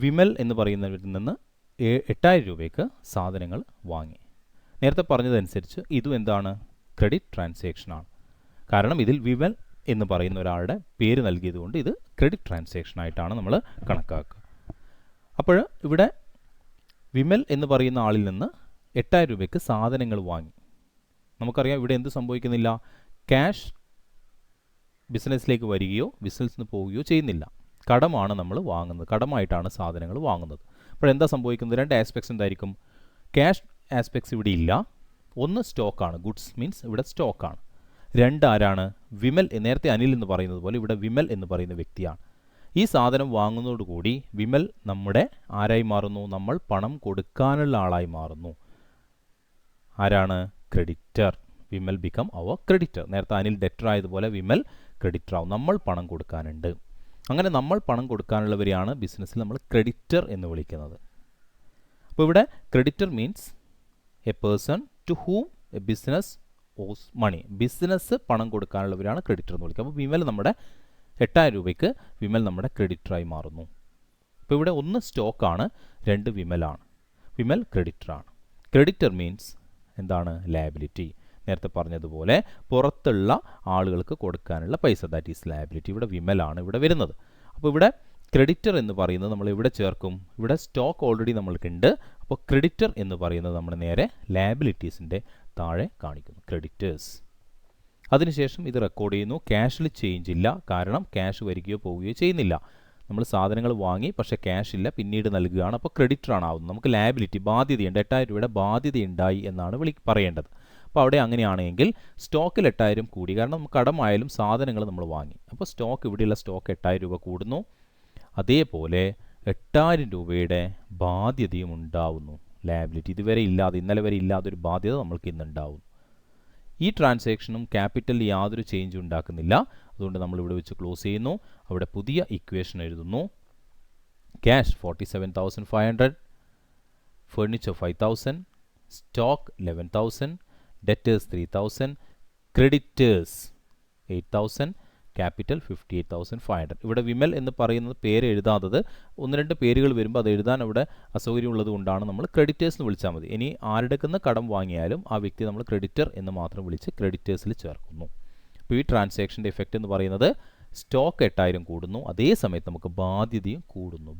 Vimal എന്ന് പറയുന്നവരിൽ നിന്ന് 8,000 രൂപയ്ക്ക് സാധനങ്ങൾ വാങ്ങി. നേരത്തെ പറഞ്ഞതനുസരിച്ച് ഇതും എന്താണ്? ക്രെഡിറ്റ് ട്രാൻസാക്ഷനാണ്. കാരണം ഇതിൽ വിമൽ എന്ന് പറയുന്ന ഒരാളുടെ പേര് നൽകിയതുകൊണ്ട് ഇത് ക്രെഡിറ്റ് ട്രാൻസാക്ഷനായിട്ടാണ് നമ്മൾ കണക്കാക്കുക. അപ്പോൾ ഇവിടെ വിമൽ എന്ന് പറയുന്ന ആളിൽ നിന്ന് 8,000 രൂപയ്ക്ക് സാധനങ്ങൾ വാങ്ങി. നമുക്കറിയാം ഇവിടെ എന്ത് സംഭവിക്കുന്നില്ല, ക്യാഷ് ബിസിനസ്സിലേക്ക് വരികയോ ബിസിനസ്സിൽ നിന്ന് പോവുകയോ ചെയ്യുന്നില്ല. കടമാണ് നമ്മൾ വാങ്ങുന്നത്, കടമായിട്ടാണ് സാധനങ്ങൾ വാങ്ങുന്നത്. അപ്പോൾ എന്താ സംഭവിക്കുന്നത്? രണ്ട് ആസ്പെക്ട്സ് എന്തായിരിക്കും? ക്യാഷ് ആസ്പെക്ട്സ് ഇവിടെ ഇല്ല. ഒന്ന് സ്റ്റോക്കാണ്, ഗുഡ്സ് മീൻസ് ഇവിടെ സ്റ്റോക്കാണ്. രണ്ട് ആരാണ്? വിമൽ. നേരത്തെ അനിൽ എന്ന് പറയുന്നത് പോലെ ഇവിടെ വിമൽ എന്ന് പറയുന്ന വ്യക്തിയാണ്. ഈ സാധനം വാങ്ങുന്നതോടുകൂടി വിമൽ നമ്മുടെ ആരായി മാറുന്നു? നമ്മൾ പണം കൊടുക്കാനുള്ള ആളായി മാറുന്നു. ആരാണ്? ക്രെഡിറ്റർ. വിമൽ ബിക്കം അവർ ക്രെഡിറ്റർ. നേരത്തെ അനിൽ ഡെറ്റർ ആയതുപോലെ വിമൽ ക്രെഡിറ്റർ ആവും. നമ്മൾ പണം കൊടുക്കാനുണ്ട്. അങ്ങനെ നമ്മൾ പണം കൊടുക്കാനുള്ളവരെയാണ് ബിസിനസ്സിൽ നമ്മൾ ക്രെഡിറ്റർ എന്ന് വിളിക്കുന്നത്. അപ്പോൾ ഇവിടെ creditor means a person to whom a business owes money. Business പണം കൊടുക്കാനുള്ളവരാണ് ക്രെഡിറ്റർ എന്ന് വിളിക്കുക. അപ്പോൾ വിമൽ നമ്മുടെ 8,000 രൂപയ്ക്ക് വിമൽ നമ്മുടെ ക്രെഡിറ്ററായി മാറുന്നു. അപ്പോൾ ഇവിടെ ഒന്ന് സ്റ്റോക്കാണ്, രണ്ട് വിമലാണ്. വിമൽ ക്രെഡിറ്ററാണ്. ക്രെഡിറ്റർ മീൻസ് എന്താണ്? ലയബിലിറ്റി. നേരത്തെ പറഞ്ഞതുപോലെ പുറത്തുള്ള ആളുകൾക്ക് കൊടുക്കാനുള്ള പൈസ, ദാറ്റ് ഈസ് ലയബിലിറ്റി. ഇവിടെ വിമലാണ് ഇവിടെ വരുന്നത്. അപ്പോൾ ഇവിടെ ക്രെഡിറ്റർ എന്ന് പറയുന്നത് നമ്മൾ ഇവിടെ ചേർക്കും. ഇവിടെ സ്റ്റോക്ക് ഓൾറെഡി നമ്മൾക്കുണ്ട്. അപ്പോൾ ക്രെഡിറ്റർ എന്ന് പറയുന്നത് നമ്മൾ നേരെ ലയബിലിറ്റീസിൻ്റെ താഴെ കാണിക്കുന്നു, ക്രെഡിറ്റേഴ്സ്. അതിനുശേഷം ഇത് റെക്കോർഡ് ചെയ്യുന്നു. ക്യാഷിൽ ചേഞ്ച് ഇല്ല, കാരണം ക്യാഷ് വരികയോ പോവുകയോ ചെയ്യുന്നില്ല. നമ്മൾ സാധനങ്ങൾ വാങ്ങി, പക്ഷേ ക്യാഷ് ഇല്ല, പിന്നീട് നൽകുകയാണ്. അപ്പോൾ ക്രെഡിറ്ററാണ് ആവുന്നത്. നമുക്ക് ലയബിലിറ്റി, ബാധ്യതയുണ്ട്, 8,000 രൂപയുടെ ബാധ്യതയുണ്ടായി എന്നാണ് പറയേണ്ടത്. അപ്പോൾ അവിടെ അങ്ങനെയാണെങ്കിൽ സ്റ്റോക്കിൽ 8,000 കൂടി, കാരണം നമുക്ക് കടമായാലും സാധനങ്ങൾ നമ്മൾ വാങ്ങി. അപ്പോൾ സ്റ്റോക്ക്, ഇവിടെയുള്ള സ്റ്റോക്ക് 8,000 രൂപ കൂടുന്നു. അതേപോലെ 8,000 രൂപയുടെ ബാധ്യതയും ഉണ്ടാവുന്നു, ലയബിലിറ്റി. ഇതുവരെ ഇല്ലാതെ, ഇന്നലെ വരെ ഇല്ലാതൊരു ബാധ്യത നമ്മൾക്ക് ഇന്നുണ്ടാവുന്നു. ഈ ട്രാൻസാക്ഷനും ക്യാപിറ്റലിൽ യാതൊരു ചേഞ്ച് ഉണ്ടാക്കുന്നില്ല. അതുകൊണ്ട് നമ്മൾ ഇവിടെ വെച്ച് ക്ലോസ് ചെയ്യുന്നു. അവിടെ പുതിയ ഇക്വേഷൻ എഴുതുന്നു. Cash 47,500, furniture 5,000, stock 11,000, debtors 3,000, creditors 8,000, capital 58,500. ഇവിടെ വിമൽ എന്ന് പറയുന്നത് പേര് എഴുതാത്തത്, ഒന്ന് രണ്ട് പേരുകൾ വരുമ്പോൾ അത് എഴുതാൻ അവിടെ അസൗകര്യമുള്ളത് കൊണ്ടാണ് നമ്മൾ ക്രെഡിറ്റേഴ്സ് എന്ന് വിളിച്ചാൽ മതി. ഇനി ആരുടെക്കുന്ന കടം വാങ്ങിയാലും ആ വ്യക്തി നമ്മൾ ക്രെഡിറ്റർ എന്ന് മാത്രം വിളിച്ച് ക്രെഡിറ്റേഴ്സിൽ ചേർക്കുന്നു. അപ്പോൾ ഈ ട്രാൻസാക്ഷൻ്റെ എഫക്റ്റ് എന്ന് പറയുന്നത് സ്റ്റോക്ക് 8,000 കൂടുന്നു, അതേ സമയത്ത് നമുക്ക് ബാധ്യതയും കൂടുന്നു.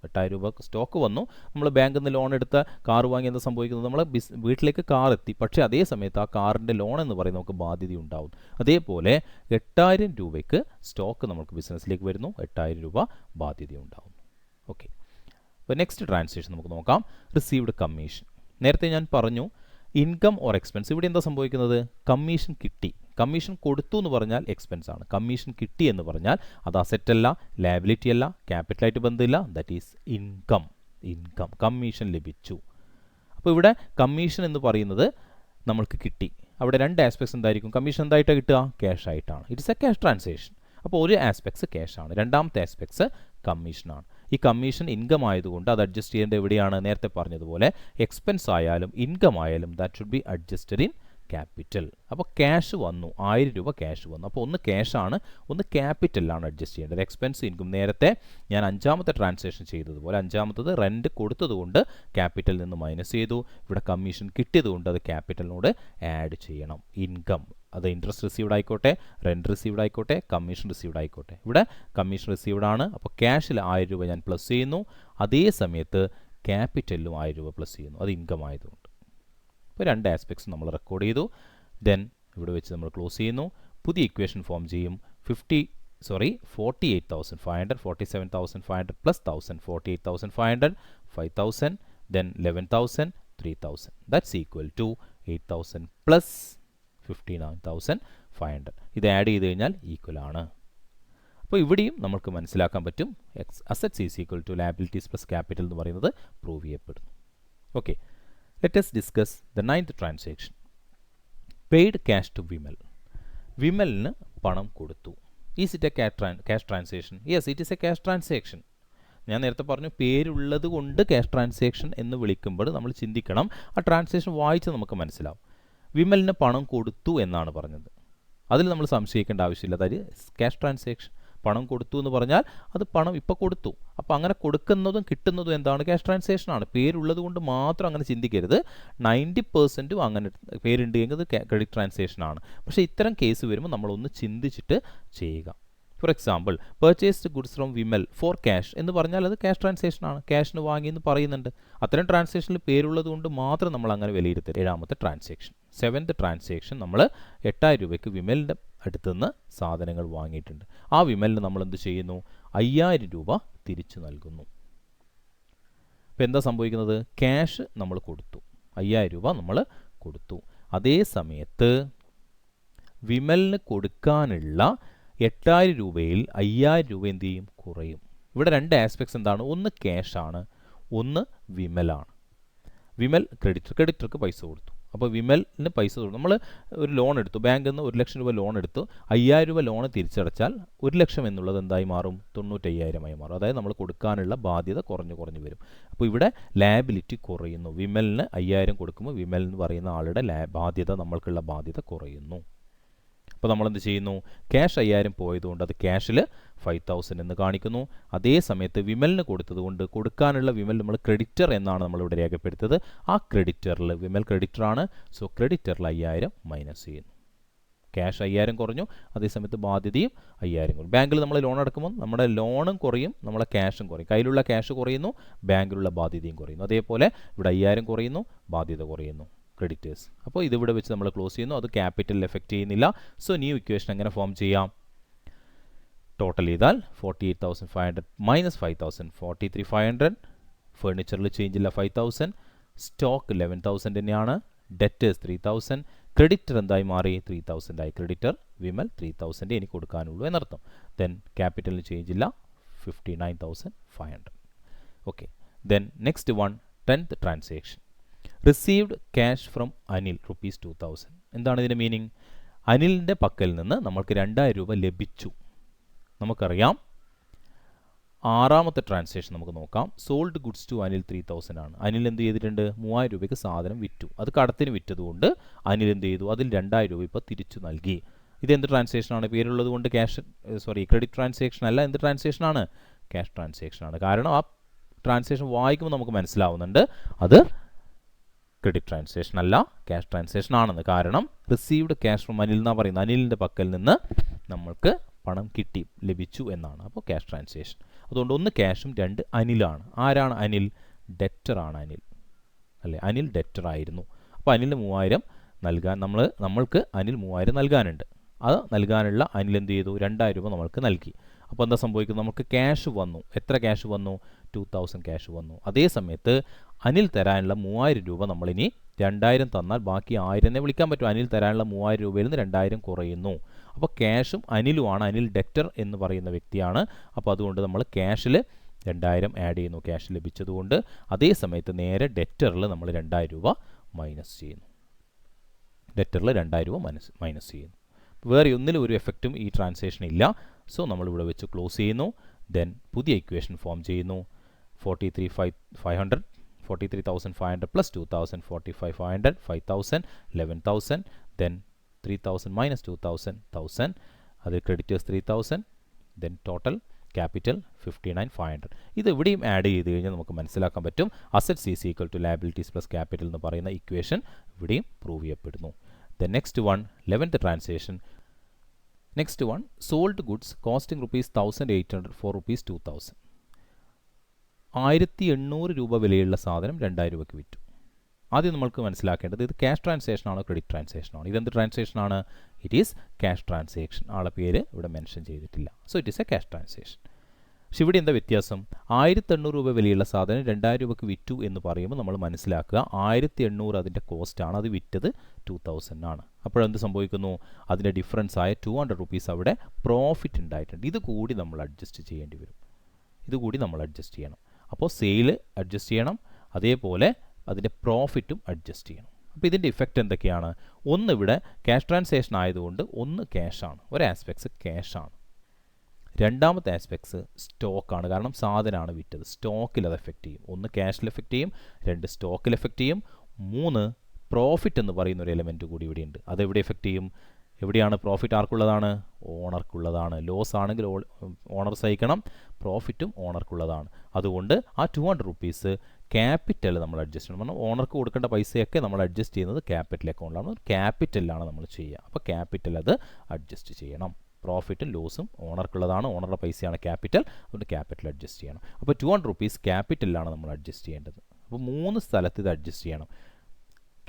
8,000 രൂപ സ്റ്റോക്ക് വന്നു. നമ്മൾ ബാങ്കിൽ നിന്ന് ലോൺ എടുത്ത കാർ വാങ്ങി എന്താ സംഭവിക്കുന്നത്? നമ്മൾ വീട്ടിലേക്ക് കാർ എത്തി, പക്ഷേ അതേ സമയത്ത് ആ കാറിൻ്റെ ലോൺ എന്ന് പറയുന്നത് നമുക്ക് ബാധ്യത ഉണ്ടാവും. അതേപോലെ 8,000 രൂപയ്ക്ക് സ്റ്റോക്ക് നമുക്ക് ബിസിനസ്സിലേക്ക് വരുന്നു, 8,000 രൂപ ബാധ്യത ഉണ്ടാവുന്നു. ഓക്കെ, അപ്പോൾ നെക്സ്റ്റ് ട്രാൻസാക്ഷൻ നമുക്ക് നോക്കാം. Received commission. നേരത്തെ ഞാൻ പറഞ്ഞു ഇൻകം ഓർ എക്സ്പെൻസ്. ഇവിടെ എന്താ സംഭവിക്കുന്നത്? കമ്മീഷൻ കിട്ടി. കമ്മീഷൻ കൊടുത്തു എന്ന് പറഞ്ഞാൽ എക്സ്പെൻസ് ആണ്. കമ്മീഷൻ കിട്ടി എന്ന് പറഞ്ഞാൽ അത് അസറ്റ് അല്ല, ലയബിലിറ്റി അല്ല, ക്യാപിറ്റലായിട്ട് ബന്ധമില്ല. That is income. കമ്മീഷൻ ലഭിച്ചു. അപ്പോൾ ഇവിടെ കമ്മീഷൻ എന്ന് പറയുന്നത് നമ്മൾക്ക് കിട്ടി. അവിടെ രണ്ട് ആസ്പെക്ട്സ് എന്തായിരിക്കും? കമ്മീഷൻ എന്തായിട്ടാണ് കിട്ടുക? ക്യാഷ് ആയിട്ടാണ്. It's A cash transaction. അപ്പോൾ ഒരു ആസ്പെക്ട്സ് ക്യാഷ് ആണ്, രണ്ടാമത്തെ ആസ്പെക്ട്സ് കമ്മീഷനാണ്. ഈ കമ്മീഷൻ ഇൻകം ആയതുകൊണ്ട് അത് അഡ്ജസ്റ്റ് ചെയ്യേണ്ടത് എവിടെയാണ്? നേരത്തെ പറഞ്ഞതുപോലെ എക്സ്പെൻസ് ആയാലും ഇൻകം ആയാലും that should be adjusted in capital. അപ്പോൾ ക്യാഷ് വന്നു, 1000 രൂപ ക്യാഷ് വന്നു. അപ്പോൾ ഒന്ന് ക്യാഷാണ്, ഒന്ന് ക്യാപിറ്റലിലാണ് അഡ്ജസ്റ്റ് ചെയ്യേണ്ടത്. എക്സ്പെൻസ് ഇൻകം നേരത്തെ ഞാൻ അഞ്ചാമത്തെ ട്രാൻസാക്ഷൻ ചെയ്തതുപോലെ അഞ്ചാമത്തത് റെൻറ്റ് കൊടുത്തതുകൊണ്ട് ക്യാപിറ്റലിൽ നിന്ന് മൈനസ് ചെയ്തു. ഇവിടെ കമ്മീഷൻ കിട്ടിയതുകൊണ്ട് അത് ക്യാപിറ്റലിനോട് ആഡ് ചെയ്യണം. ഇൻകം അത് ഇൻട്രസ്റ്റ് റിസീവ്ഡ് ആയിക്കോട്ടെ, റെൻറ്റ് റിസീവ്ഡ് ആയിക്കോട്ടെ, കമ്മീഷൻ റിസീവ്ഡ് ആയിക്കോട്ടെ. ഇവിടെ കമ്മീഷൻ റിസീവ്ഡ് ആണ്. അപ്പോൾ ക്യാഷിൽ 1000 രൂപ ഞാൻ പ്ലസ് ചെയ്യുന്നു, അതേ സമയത്ത് ക്യാപിറ്റലിലും 1000 രൂപ പ്ലസ് ചെയ്യുന്നു. അത് ഇൻകം ആയതുകൊണ്ട്. ഇപ്പോൾ രണ്ട് ആസ്പെക്ട്സ് നമ്മൾ റെക്കോർഡ് ചെയ്തു. ദെൻ ഇവിടെ വെച്ച് നമ്മൾ ക്ലോസ് ചെയ്യുന്നു. പുതിയ ഇക്വേഷൻ ഫോം ചെയ്യും. 48,500, 47,500 plus 1,000, 48,500, 5,000, then 11,000, 3,000. That's equal to 8,000 plus 59,500. ഇത് ആഡ് ചെയ്ത് കഴിഞ്ഞാൽ ഈക്വൽ ആണ്. അപ്പോൾ ഇവിടെയും നമുക്ക് മനസ്സിലാക്കാൻ പറ്റും assets is equal to liabilities plus capital എന്ന് പറയുന്നത് പ്രൂവ് ചെയ്യപ്പെടുന്നു. Okay, let us discuss the ninth transaction. Paid cash to Vimal. വിമലിന് പണം കൊടുത്തു. Is it a cash transaction? Yes, it is a cash transaction. ഞാൻ നേരത്തെ പറഞ്ഞു പേരുള്ളത് കൊണ്ട് ക്യാഷ് ട്രാൻസാക്ഷൻ എന്ന് വിളിക്കുമ്പോൾ നമ്മൾ ചിന്തിക്കണം, ആ ട്രാൻസാക്ഷൻ വായിച്ച് നമുക്ക് മനസ്സിലാവും. വിമലിന് പണം കൊടുത്തു എന്നാണ് പറഞ്ഞത്. അതിൽ നമ്മൾ സംശയിക്കേണ്ട ആവശ്യമില്ല. അതായത് ക്യാഷ് ട്രാൻസാക്ഷൻ. പണം കൊടുത്തു എന്ന് പറഞ്ഞാൽ അത് പണം ഇപ്പോൾ കൊടുത്തു. അപ്പോൾ അങ്ങനെ കൊടുക്കുന്നതും കിട്ടുന്നതും എന്താണ്? ക്യാഷ് ട്രാൻസാക്ഷൻ ആണ്. പേരുള്ളത് കൊണ്ട് മാത്രം അങ്ങനെ ചിന്തിക്കരുത്. 90% അങ്ങനെ പേരുണ്ട് എങ്കിൽ അത് ക്രെഡിറ്റ് ട്രാൻസാക്ഷൻ ആണ്. പക്ഷേ ഇത്തരം കേസ് വരുമ്പോൾ നമ്മളൊന്ന് ചിന്തിച്ചിട്ട് ചെയ്യുക. For example, purchased goods from Vimal for cash എന്ന് പറഞ്ഞാൽ അത് ക്യാഷ് ട്രാൻസാക്ഷൻ ആണ്. ക്യാഷിന് വാങ്ങിയെന്ന് പറയുന്നുണ്ട്. അത്തരം ട്രാൻസാക്ഷനിൽ പേരുള്ളത് കൊണ്ട് മാത്രം നമ്മൾ അങ്ങനെ വിലയിരുത്തരുത്. ഏഴാമത്തെ ട്രാൻസാക്ഷൻ, സെവൻത്ത് ട്രാൻസാക്ഷൻ, നമ്മൾ 8,000 രൂപയ്ക്ക് വിമലിൻ്റെ അടുത്തുനിന്ന് സാധനങ്ങൾ വാങ്ങിയിട്ടുണ്ട്. ആ വിമലിന് നമ്മൾ എന്ത് ചെയ്യുന്നു? 5,000 രൂപ തിരിച്ചു നൽകുന്നു. അപ്പോൾ എന്താ സംഭവിക്കുന്നത്? ക്യാഷ് നമ്മൾ കൊടുത്തു, 5,000 രൂപ നമ്മൾ കൊടുത്തു. അതേ സമയത്ത് വിമലിന് കൊടുക്കാനുള്ള 8,000 രൂപയിൽ 5,000 രൂപ എന്ത് ചെയ്യും? കുറയും. ഇവിടെ രണ്ട് ആസ്പെക്ട്സ് എന്താണ്? ഒന്ന് ക്യാഷാണ്, ഒന്ന് വിമലാണ്. വിമൽ ക്രെഡിറ്റർക്ക് പൈസ കൊടുത്തു. അപ്പോൾ വിമലിന് പൈസ കൊടുക്കും. നമ്മൾ ഒരു ലോൺ എടുത്തു, ബാങ്കിൽ നിന്ന് 1,00,000 രൂപ ലോൺ എടുത്തു. 5,000 രൂപ ലോൺ തിരിച്ചടച്ചാൽ 1,00,000 എന്നുള്ളത് എന്തായി മാറും? 95,000 മാറും. അതായത് നമ്മൾ കൊടുക്കാനുള്ള ബാധ്യത കുറഞ്ഞു വരും. അപ്പോൾ ഇവിടെ ലയബിലിറ്റി കുറയുന്നു. വിമലിന് 5,000 കൊടുക്കുമ്പോൾ വിമൽ എന്ന് പറയുന്ന ആളുടെ ബാധ്യത, നമ്മൾക്കുള്ള ബാധ്യത കുറയുന്നു. അപ്പോൾ നമ്മളെന്ത് ചെയ്യുന്നു? ക്യാഷ് 5,000 പോയതുകൊണ്ട് അത് ക്യാഷിൽ 5,000 എന്ന് കാണിക്കുന്നു. അതേ സമയത്ത് വിമലിന് കൊടുത്തതുകൊണ്ട് കൊടുക്കാനുള്ള വിമൽ നമ്മൾ ക്രെഡിറ്റർ എന്നാണ് നമ്മളിവിടെ രേഖപ്പെടുത്തത്. ആ ക്രെഡിറ്ററിൽ വിമൽ ക്രെഡിറ്ററാണ്. സോ ക്രെഡിറ്ററിൽ 5,000 മൈനസ് ചെയ്യുന്നു. ക്യാഷ് 5,000 കുറഞ്ഞു, അതേസമയത്ത് ബാധ്യതയും 5,000 കുറഞ്ഞു. ബാങ്കിൽ നമ്മൾ ലോൺ അടക്കുമ്പോൾ നമ്മുടെ ലോണും കുറയും, നമ്മളെ ക്യാഷും കുറയും. കയ്യിലുള്ള ക്യാഷ് കുറയുന്നു, ബാങ്കിലുള്ള ബാധ്യതയും കുറയുന്നു. അതേപോലെ ഇവിടെ 5,000 കുറയുന്നു, ബാധ്യത കുറയുന്നു, ക്രെഡിറ്റേഴ്സ്. അപ്പോൾ ഇതിവിടെ വെച്ച് നമ്മൾ ക്ലോസ് ചെയ്യുന്നു. അത് ക്യാപിറ്റലിൽ എഫക്റ്റ് ചെയ്യുന്നില്ല. സോ ന്യൂ ഇക്വേഷൻ എങ്ങനെ ഫോം ചെയ്യാം? ടോട്ടൽ ചെയ്താൽ 48,500 മൈനസ് 5,000, 43,500. ഫർണിച്ചറിൽ ചേഞ്ച് ഇല്ല, 5,000. സ്റ്റോക്ക് 11,000 തന്നെയാണ്. ഡെറ്റേഴ്സ് 3,000. ക്രെഡിറ്റർ എന്തായി മാറി? 3,000 ആയി. ക്രെഡിറ്റർ വിമൽ 3,000 എനിക്ക് കൊടുക്കാനുള്ളൂ എന്നർത്ഥം. ദെൻ ക്യാപിറ്റലിന് ചേഞ്ച് ഇല്ല, 59,500. Okay, then next one, 10th transaction. Received cash from Anil rupees 2,000. എന്താണ് ഇതിൻ്റെ മീനിങ്? അനിലിൻ്റെ പക്കൽ നിന്ന് നമ്മൾക്ക് 2000 രൂപ ലഭിച്ചു. നമുക്കറിയാം ആറാമത്തെ ട്രാൻസാക്ഷൻ നമുക്ക് നോക്കാം. സോൾഡ് ഗുഡ്സ് ടു അനിൽ 3000 ആണ്. അനിൽ എന്ത് ചെയ്തിട്ടുണ്ട്? 3000 രൂപയ്ക്ക് സാധനം വിറ്റു. അത് കടത്തിന് വിറ്റതുകൊണ്ട് അനിൽ എന്ത് ചെയ്തു? അതിൽ 2000 രൂപ ഇപ്പോൾ തിരിച്ചു നൽകി. ഇതെന്ത് ട്രാൻസാക്ഷനാണ്? പേരുള്ളത് കൊണ്ട് ക്രെഡിറ്റ് ട്രാൻസാക്ഷൻ അല്ല. എന്ത് ട്രാൻസാക്ഷനാണ്? ക്യാഷ് ട്രാൻസാക്ഷനാണ്. കാരണം ആ ട്രാൻസാക്ഷൻ വായിക്കുമ്പോൾ നമുക്ക് മനസ്സിലാവുന്നുണ്ട് അത് ക്രെഡിറ്റ് ട്രാൻസാക്ഷൻ അല്ല, ക്യാഷ് ട്രാൻസാക്ഷൻ ആണെന്ന്. കാരണം റിസീവ്ഡ് ക്യാഷ് ഫ്രം അനിൽ എന്നാണ് പറയുന്നത്. അനിലിൻ്റെ പക്കൽ നിന്ന് നമ്മൾക്ക് പണം കിട്ടി, ലഭിച്ചു എന്നാണ്. അപ്പോൾ ക്യാഷ് ട്രാൻസാക്ഷൻ. അതുകൊണ്ട് ഒന്ന് ക്യാഷും രണ്ട് അനിലാണ്. ആരാണ് അനിൽ? ഡെറ്ററാണ് അനിൽ, അല്ലേ? അനിൽ ഡെറ്റർ ആയിരുന്നു. അപ്പോൾ അനിലിന് 3000 നൽകാൻ നമ്മൾക്ക് അനിൽ 3000 നൽകാനുണ്ട്. അത് നൽകാനുള്ള അനിൽ എന്ത് ചെയ്തു? 2000 രൂപ നമ്മൾക്ക് നൽകി. അപ്പോൾ എന്താ സംഭവിക്കുന്നത്? നമുക്ക് ക്യാഷ് വന്നു. എത്ര ക്യാഷ് വന്നു? 2000 ക്യാഷ് വന്നു. അതേ സമയത്ത് അനിൽ തരാനുള്ള 3000 രൂപ നമ്മളിനി 2000 തന്നാൽ ബാക്കി 1000 വിളിക്കാൻ പറ്റും. അനിൽ തരാനുള്ള 3000 രൂപയിൽ നിന്ന് 2000 കുറയുന്നു. അപ്പോൾ ക്യാഷും അനിലുമാണ്. അനിൽ ഡെറ്റർ എന്ന് പറയുന്ന വ്യക്തിയാണ്. അപ്പോൾ അതുകൊണ്ട് നമ്മൾ ക്യാഷിൽ 2000 ആഡ് ചെയ്യുന്നു, ക്യാഷ് ലഭിച്ചതുകൊണ്ട്. അതേ സമയത്ത് നേരെ ഡെറ്ററിൽ നമ്മൾ 2000 രൂപ മൈനസ് ചെയ്യുന്നു. ഡെറ്ററിൽ 2000 രൂപ മൈനസ് ചെയ്യുന്നു. വേറെ ഒന്നിലും ഒരു എഫക്റ്റും ഈ ട്രാൻസാക്ഷൻ ഇല്ല. സോ നമ്മളിവിടെ വെച്ച് ക്ലോസ് ചെയ്യുന്നു. ദെൻ പുതിയ ഇക്വേഷൻ ഫോം ചെയ്യുന്നു. 43,500 പ്ലസ് 2,000 45,500 5,000 11,000 ദെൻ 3,000 മൈനസ് 2,000 1,000. അത് ക്രെഡിറ്റേഴ്സ് 3,000 ദെൻ ടോട്ടൽ ക്യാപിറ്റൽ 59,500. ഇത് ഇവിടെയും ആഡ് ചെയ്ത് കഴിഞ്ഞാൽ നമുക്ക് മനസ്സിലാക്കാൻ പറ്റും assets is equal to liabilities plus capital എന്ന് പറയുന്ന ഇക്വേഷൻ ഇവിടെയും പ്രൂവ് ചെയ്യപ്പെടുന്നു. The next one, 11th transaction. Next one, sold goods costing rupees 1,800 for rupees 2,000. 1800 രൂപ വിലയുള്ള സാധനം 2000 രൂപയ്ക്ക് വിറ്റു. ആദ്യം നമ്മൾക്ക് മനസ്സിലാക്കേണ്ടത് ഇത് ക്യാഷ് ട്രാൻസാക്ഷൻ ആണോ ക്രെഡിറ്റ് ട്രാൻസാക്ഷൻ ആണോ? ഇതെന്ത് ട്രാൻസാക്ഷൻ ആണ്? It is cash transaction. ആളെ പേര് ഇവിടെ മെൻഷൻ ചെയ്തിട്ടില്ല. So it is A cash transaction. പക്ഷെ ഇവിടെ എന്താ വ്യത്യാസം? 1800 രൂപ വിലയുള്ള സാധനം 2000 രൂപയ്ക്ക് വിറ്റു എന്ന് പറയുമ്പോൾ നമ്മൾ മനസ്സിലാക്കുക 1800 അതിൻ്റെ കോസ്റ്റാണ്, അത് വിറ്റത് 2000 ആണ്. അപ്പോഴെന്ത് സംഭവിക്കുന്നു? അതിൻ്റെ ഡിഫറൻസ് ആയ 200 റുപ്പീസ് അവിടെ പ്രോഫിറ്റ് ഉണ്ടായിട്ടുണ്ട്. ഇത് കൂടി നമ്മൾ അഡ്ജസ്റ്റ് ചെയ്യേണ്ടി വരും. ഇതുകൂടി നമ്മൾ അഡ്ജസ്റ്റ് ചെയ്യണം. അപ്പോൾ സെയിൽ അഡ്ജസ്റ്റ് ചെയ്യണം, അതേപോലെ അതിൻ്റെ പ്രോഫിറ്റും അഡ്ജസ്റ്റ് ചെയ്യണം. അപ്പോൾ ഇതിൻ്റെ ഇഫക്റ്റ് എന്തൊക്കെയാണ്? ഒന്ന് ഇവിടെ ക്യാഷ് ട്രാൻസാക്ഷൻ ആയതുകൊണ്ട് ഒന്ന് ക്യാഷാണ്, ഒരു ആസ്പെക്ട്സ് ക്യാഷാണ്. രണ്ടാമത്തെ ആസ്പെക്ട്സ് സ്റ്റോക്കാണ്. കാരണം സാധനമാണ് വിറ്റത്, സ്റ്റോക്കിൽ അത് എഫക്റ്റ് ചെയ്യും. ഒന്ന് ക്യാഷിൽ എഫക്റ്റ് ചെയ്യും, രണ്ട് സ്റ്റോക്കിൽ എഫക്റ്റ് ചെയ്യും, മൂന്ന് പ്രോഫിറ്റ് എന്ന് പറയുന്ന ഒരു എലമെൻറ്റ് കൂടി ഇവിടെയുണ്ട്. അതെവിടെ എഫക്റ്റ് ചെയ്യും? എവിടെയാണ് പ്രോഫിറ്റ്? ആർക്കുള്ളതാണ്? ഓണർക്കുള്ളതാണ്. ലോസ് ആണെങ്കിൽ ഓണർ സഹിക്കണം, പ്രോഫിറ്റും ഓണർക്കുള്ളതാണ്. അതുകൊണ്ട് ആ 200 റുപ്പീസ് ക്യാപിറ്റൽ നമ്മൾ അഡ്ജസ്റ്റ് ചെയ്യണം. കാരണം ഓണർക്ക് കൊടുക്കേണ്ട പൈസയൊക്കെ നമ്മൾ അഡ്ജസ്റ്റ് ചെയ്യുന്നത് ക്യാപിറ്റൽ അക്കൗണ്ടിലാണ്, ക്യാപിറ്റലിലാണ് നമ്മൾ ചെയ്യുക. അപ്പോൾ ക്യാപിറ്റൽ അത് അഡ്ജസ്റ്റ് ചെയ്യണം. പ്രോഫിറ്റും ലോസും ഓണർക്കുള്ളതാണ്, ഓണറുടെ പൈസയാണ് ക്യാപിറ്റൽ, അതുകൊണ്ട് ക്യാപിറ്റൽ അഡ്ജസ്റ്റ് ചെയ്യണം. അപ്പോൾ 200 റുപ്പീസ് ക്യാപിറ്റലിലാണ് നമ്മൾ അഡ്ജസ്റ്റ് ചെയ്യേണ്ടത്. അപ്പോൾ 3 സ്ഥലത്ത് ഇത് അഡ്ജസ്റ്റ് ചെയ്യണം.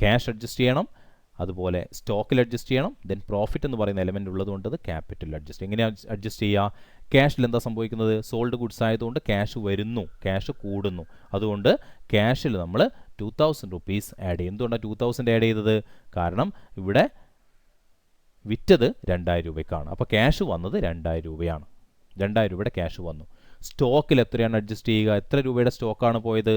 ക്യാഷ് അഡ്ജസ്റ്റ് ചെയ്യണം, അതുപോലെ സ്റ്റോക്കിൽ അഡ്ജസ്റ്റ് ചെയ്യണം, ദെൻ പ്രോഫിറ്റ് എന്ന് പറയുന്ന എലമെൻ്റ് ഉള്ളതുകൊണ്ട് അത് ക്യാപിറ്റൽ അഡ്ജസ്റ്റ്. എങ്ങനെയാണ് അഡ്ജസ്റ്റ് ചെയ്യുക? ക്യാഷിൽ എന്താ സംഭവിക്കുന്നത്? സോൾഡ് ഗുഡ്സ് ആയതുകൊണ്ട് ക്യാഷ് വരുന്നു, ക്യാഷ് കൂടുന്നു. അതുകൊണ്ട് ക്യാഷിൽ നമ്മൾ 2000 റുപ്പീസ് ആഡ് ചെയ്യും. എന്തുകൊണ്ടാണ് 2000 ആഡ് ചെയ്തത്? കാരണം ഇവിടെ വിറ്റത് 2000 രൂപയ്ക്കാണ്. അപ്പോൾ ക്യാഷ് വന്നത് 2000 രൂപയാണ്. 2000 രൂപയുടെ ക്യാഷ് വന്നു. സ്റ്റോക്കിൽ എത്രയാണ് അഡ്ജസ്റ്റ് ചെയ്യുക? എത്ര രൂപയുടെ സ്റ്റോക്കാണ് പോയത്?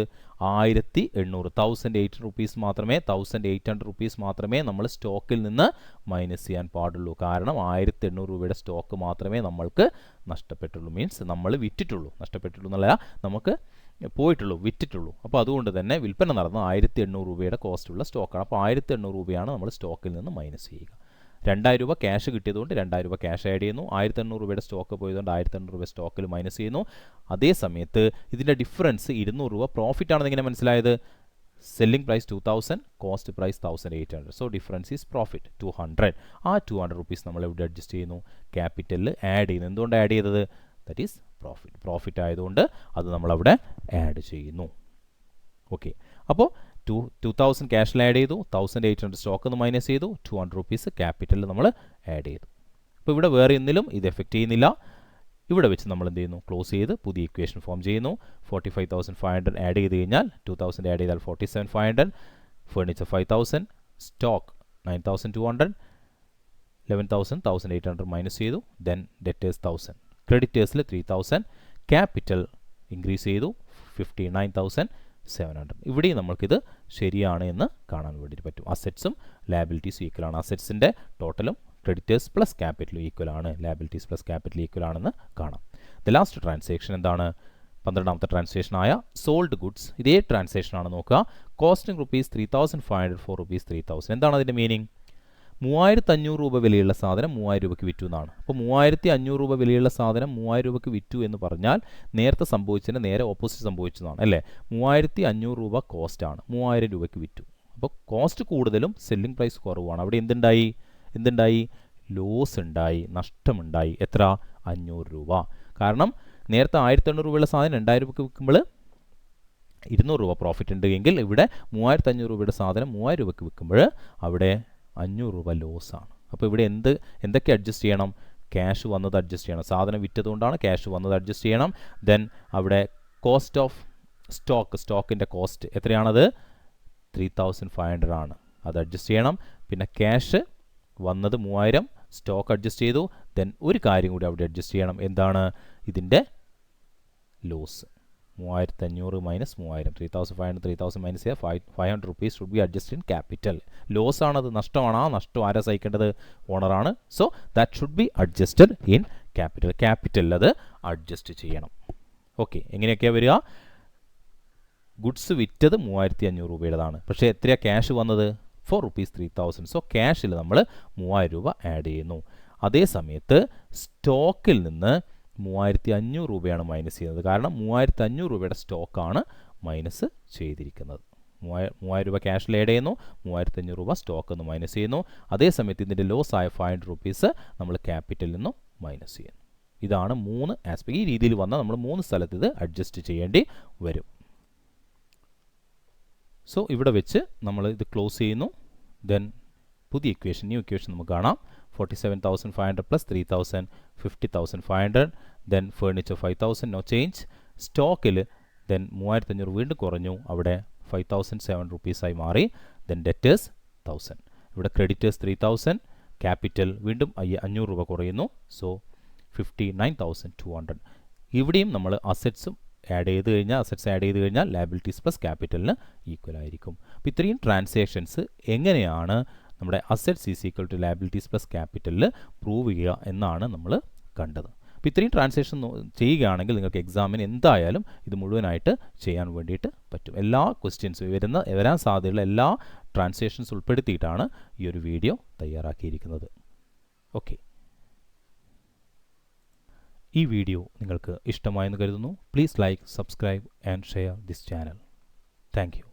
1800. 1800 റുപ്പീസ് മാത്രമേ 1800 റുപ്പീസ് മാത്രമേ നമ്മൾ സ്റ്റോക്കിൽ നിന്ന് മൈനസ് ചെയ്യാൻ പാടുള്ളൂ. കാരണം 1800 രൂപയുടെ സ്റ്റോക്ക് മാത്രമേ നമ്മൾക്ക് നഷ്ടപ്പെട്ടുള്ളൂ. മീൻസ് നമ്മൾ വിറ്റിട്ടുള്ളൂ. നഷ്ടപ്പെട്ടുള്ളൂ എന്നല്ല, നമുക്ക് പോയിട്ടുള്ളൂ, വിറ്റിട്ടുള്ളൂ. അപ്പോൾ അതുകൊണ്ട് തന്നെ വിൽപ്പന നടന്ന 1800 രൂപയുടെ കോസ്റ്റുള്ള സ്റ്റോക്കാണ്. അപ്പോൾ 1800 രൂപയാണ് നമ്മൾ സ്റ്റോക്കിൽ നിന്ന് മൈനസ് ചെയ്യുക. 2000 രൂപ ക്യാഷ് കിട്ടിയതുകൊണ്ട് 2000 രൂപ ക്യാഷ് ആഡ് ചെയ്യുന്നു. 1800 രൂപയുടെ സ്റ്റോക്ക് പോയതുകൊണ്ട് 1800 രൂപ സ്റ്റോക്കിൽ മൈനസ് ചെയ്യുന്നു. അതേ സമയത്ത് ഇതിൻ്റെ ഡിഫറൻസ് 200 രൂപ പ്രോഫിറ്റ് ആണെന്ന് എങ്ങനെ മനസ്സിലായത്? Selling price 2000, cost price 1800. So difference is profit 200. ആ 200 റുപ്പീസ് നമ്മൾ ഇവിടെ അഡ്ജസ്റ്റ് ചെയ്യുന്നു, ക്യാപിറ്റലിൽ ആഡ് ചെയ്യുന്നു. എന്തുകൊണ്ട് ആഡ് ചെയ്തത്? That is profit. പ്രോഫിറ്റ് ആയതുകൊണ്ട് അത് നമ്മളവിടെ ആഡ് ചെയ്യുന്നു. ഓക്കെ, അപ്പോൾ 2000 ക്യാഷിൽ ആഡ് ചെയ്തു, 1800 സ്റ്റോക്ക് നിന്ന് മൈനസ് ചെയ്തു, 200 റുപ്പീസ് ക്യാപിറ്റലിൽ നമ്മൾ ആഡ് ചെയ്തു. അപ്പോൾ ഇവിടെ വേറെ ഒന്നിലും ഇത് എഫക്റ്റ് ചെയ്യുന്നില്ല. ഇവിടെ വെച്ച് നമ്മൾ എന്ത് ചെയ്യുന്നു? ക്ലോസ് ചെയ്ത് പുതിയ ഇക്വേഷൻ ഫോം ചെയ്യുന്നു. 45,500 ആഡ് ചെയ്ത് കഴിഞ്ഞാൽ 2000 ആഡ് ചെയ്താൽ 47,500, ഫർണിച്ചർ 5,000, സ്റ്റോക്ക് 9,200, 11,000, 1,800 മൈനസ് ചെയ്തു, ദെൻ ഡെറ്റേഴ്സ് 1000, ക്രെഡിറ്റേഴ്സിൽ 3,000, ക്യാപിറ്റൽ ഇൻക്രീസ് ചെയ്തു 59,700. ഇവിടെയും നമ്മൾക്കിത് ശരിയാണ് എന്ന് കാണാൻ വേണ്ടിയിട്ട് പറ്റും. അസറ്റ്സും ലയബിലിറ്റീസും ഈക്വൽ ആണ്. അസറ്റ്സിൻ്റെ ടോട്ടലും ക്രെഡിറ്റേഴ്സ് പ്ലസ് ക്യാപിറ്റലും ഈക്വൽ ആണ്, ലയബിലിറ്റീസ് പ്ലസ് ക്യാപിറ്റൽ ഈക്വൽ ആണെന്ന് കാണാം. ദ ലാസ്റ്റ് ട്രാൻസാക്ഷൻ എന്താണ്? 12ാമത്തെ ട്രാൻസാക്ഷനായ സോൾഡ് ഗുഡ്സ്. ഇതേ ട്രാൻസാക്ഷനാണ് നോക്കുക. Costing rupees 3500 for rupees 3000. എന്താണ് അതിൻ്റെ മീനിങ്? 3500 രൂപ വിലയുള്ള സാധനം 3000 രൂപയ്ക്ക് വിറ്റു എന്നാണ്. അപ്പോൾ 3500 രൂപ വിലയുള്ള സാധനം 3000 രൂപയ്ക്ക് വിറ്റു എന്ന് പറഞ്ഞാൽ നേരത്തെ സംഭവിച്ചതിന് നേരെ ഓപ്പോസിറ്റ് സംഭവിച്ചതാണ് അല്ലേ? 3500 രൂപ കോസ്റ്റാണ്, 3000 രൂപയ്ക്ക് വിറ്റു. അപ്പോൾ കോസ്റ്റ് കൂടുതലും സെല്ലിംഗ് പ്രൈസ് കുറവാണ്. അവിടെ എന്തുണ്ടായി? ലോസ് ഉണ്ടായി, നഷ്ടമുണ്ടായി. എത്ര? 500 രൂപ. കാരണം നേരത്തെ 1800 രൂപയുള്ള സാധനം 2000 രൂപയ്ക്ക് വിൽക്കുമ്പോൾ 200 രൂപ പ്രോഫിറ്റ് ഉണ്ട് എങ്കിൽ ഇവിടെ 3500 രൂപയുടെ സാധനം 3000 രൂപയ്ക്ക് വിൽക്കുമ്പോൾ അവിടെ 500 രൂപ ലോസാണ്. അപ്പോൾ ഇവിടെ എന്തൊക്കെ അഡ്ജസ്റ്റ് ചെയ്യണം? ക്യാഷ് വന്നത് അഡ്ജസ്റ്റ് ചെയ്യണം. സാധനം വിറ്റതുകൊണ്ടാണ് ക്യാഷ് വന്നത് അഡ്ജസ്റ്റ് ചെയ്യണം. ദെൻ അവിടെ കോസ്റ്റ് ഓഫ് സ്റ്റോക്കിൻ്റെ കോസ്റ്റ് എത്രയാണത്? 3500 ആണ്, അത് അഡ്ജസ്റ്റ് ചെയ്യണം. പിന്നെ ക്യാഷ് വന്നത് 3000, സ്റ്റോക്ക് അഡ്ജസ്റ്റ് ചെയ്തു. ദെൻ ഒരു കാര്യം കൂടി അവിടെ അഡ്ജസ്റ്റ് ചെയ്യണം. എന്താണ്? ഇതിൻ്റെ loss. 3500 minus 3000, 3500 3000 minus 500 rupees should be adjust in capital. Loss ആണത്, നഷ്ടമാണ്. ആ നഷ്ടം ആരാ സഹിക്കേണ്ടത്? ഓണറാണ്. So that should be adjusted in capital. ക്യാപിറ്റലിൽ അത് അഡ്ജസ്റ്റ് ചെയ്യണം. ഓക്കെ, എങ്ങനെയൊക്കെയാണ് വരിക? ഗുഡ്സ് വിറ്റത് 3500 രൂപയുടേതാണ്. പക്ഷേ എത്രയാണ് ക്യാഷ് വന്നത്? 4 റുപ്പീസ് 3000. സോ ക്യാഷിൽ നമ്മൾ 3000 രൂപ ആഡ് ചെയ്യുന്നു. അതേ സമയത്ത് സ്റ്റോക്കിൽ നിന്ന് 3500 രൂപയാണ് മൈനസ് ചെയ്യുന്നത്. കാരണം 3500 രൂപയുടെ സ്റ്റോക്കാണ് മൈനസ് ചെയ്തിരിക്കുന്നത്. 3000 രൂപ ക്യാഷിൽ ആഡ് ചെയ്യുന്നു, 3500 രൂപ സ്റ്റോക്ക് നിന്ന് മൈനസ് ചെയ്യുന്നു. അതേ സമയത്ത് ഇതിൻ്റെ ലോസ് ആയ 500 റുപ്പീസ് നമ്മൾ ക്യാപിറ്റലിൽ നിന്നും മൈനസ് ചെയ്യുന്നു. ഇതാണ് 3 ആസ്പെക്ട്. ഈ രീതിയിൽ വന്നാൽ നമ്മൾ 3 സ്ഥലത്ത് ഇത് അഡ്ജസ്റ്റ് ചെയ്യേണ്ടി വരും. സോ ഇവിടെ വെച്ച് നമ്മൾ ഇത് ക്ലോസ് ചെയ്യുന്നു. ദെൻ പുതിയ ന്യൂ ഇക്വേഷൻ നമുക്ക് കാണാം. 47,500 plus 3,000, 50,500. Then furniture 5,000, no change. സ്റ്റോക്കിൽ ദെൻ 3500 വീണ്ടും കുറഞ്ഞു, അവിടെ 5,007 റുപ്പീസായി മാറി. Then debtors 1000. ഇവിടെ ക്രെഡിറ്റേഴ്സ് 3,000, ക്യാപിറ്റൽ വീണ്ടും 500 രൂപ കുറയുന്നു. സോ 59,200. ഇവിടെയും നമ്മൾ അസറ്റ്സ് ആഡ് ചെയ്ത് കഴിഞ്ഞാൽ ലയബിലിറ്റീസ് പ്ലസ് ക്യാപിറ്റലിന് ഈക്വൽ ആയിരിക്കും. അപ്പോൾ ഇത്രയും ട്രാൻസാക്ഷൻസ് എങ്ങനെയാണ് നമ്മുടെ assets is equal to liabilities plus ക്യാപിറ്റലിൽ പ്രൂവ് ചെയ്യുക എന്നാണ് നമ്മൾ കണ്ടത്. അപ്പോൾ ഇത്രയും ട്രാൻസാക്ഷൻ ചെയ്യുകയാണെങ്കിൽ നിങ്ങൾക്ക് എക്സാമിന് എന്തായാലും ഇത് മുഴുവനായിട്ട് ചെയ്യാൻ വേണ്ടിയിട്ട് പറ്റും. എല്ലാ ക്വസ്റ്റ്യൻസും വരാൻ സാധ്യതയുള്ള എല്ലാ ട്രാൻസാക്ഷൻസ് ഉൾപ്പെടുത്തിയിട്ടാണ് ഈ ഒരു വീഡിയോ തയ്യാറാക്കിയിരിക്കുന്നത്. ഓക്കെ, ഈ വീഡിയോ നിങ്ങൾക്ക് ഇഷ്ടമായെന്ന് കരുതുന്നു. Please like, subscribe and share this channel. Thank you.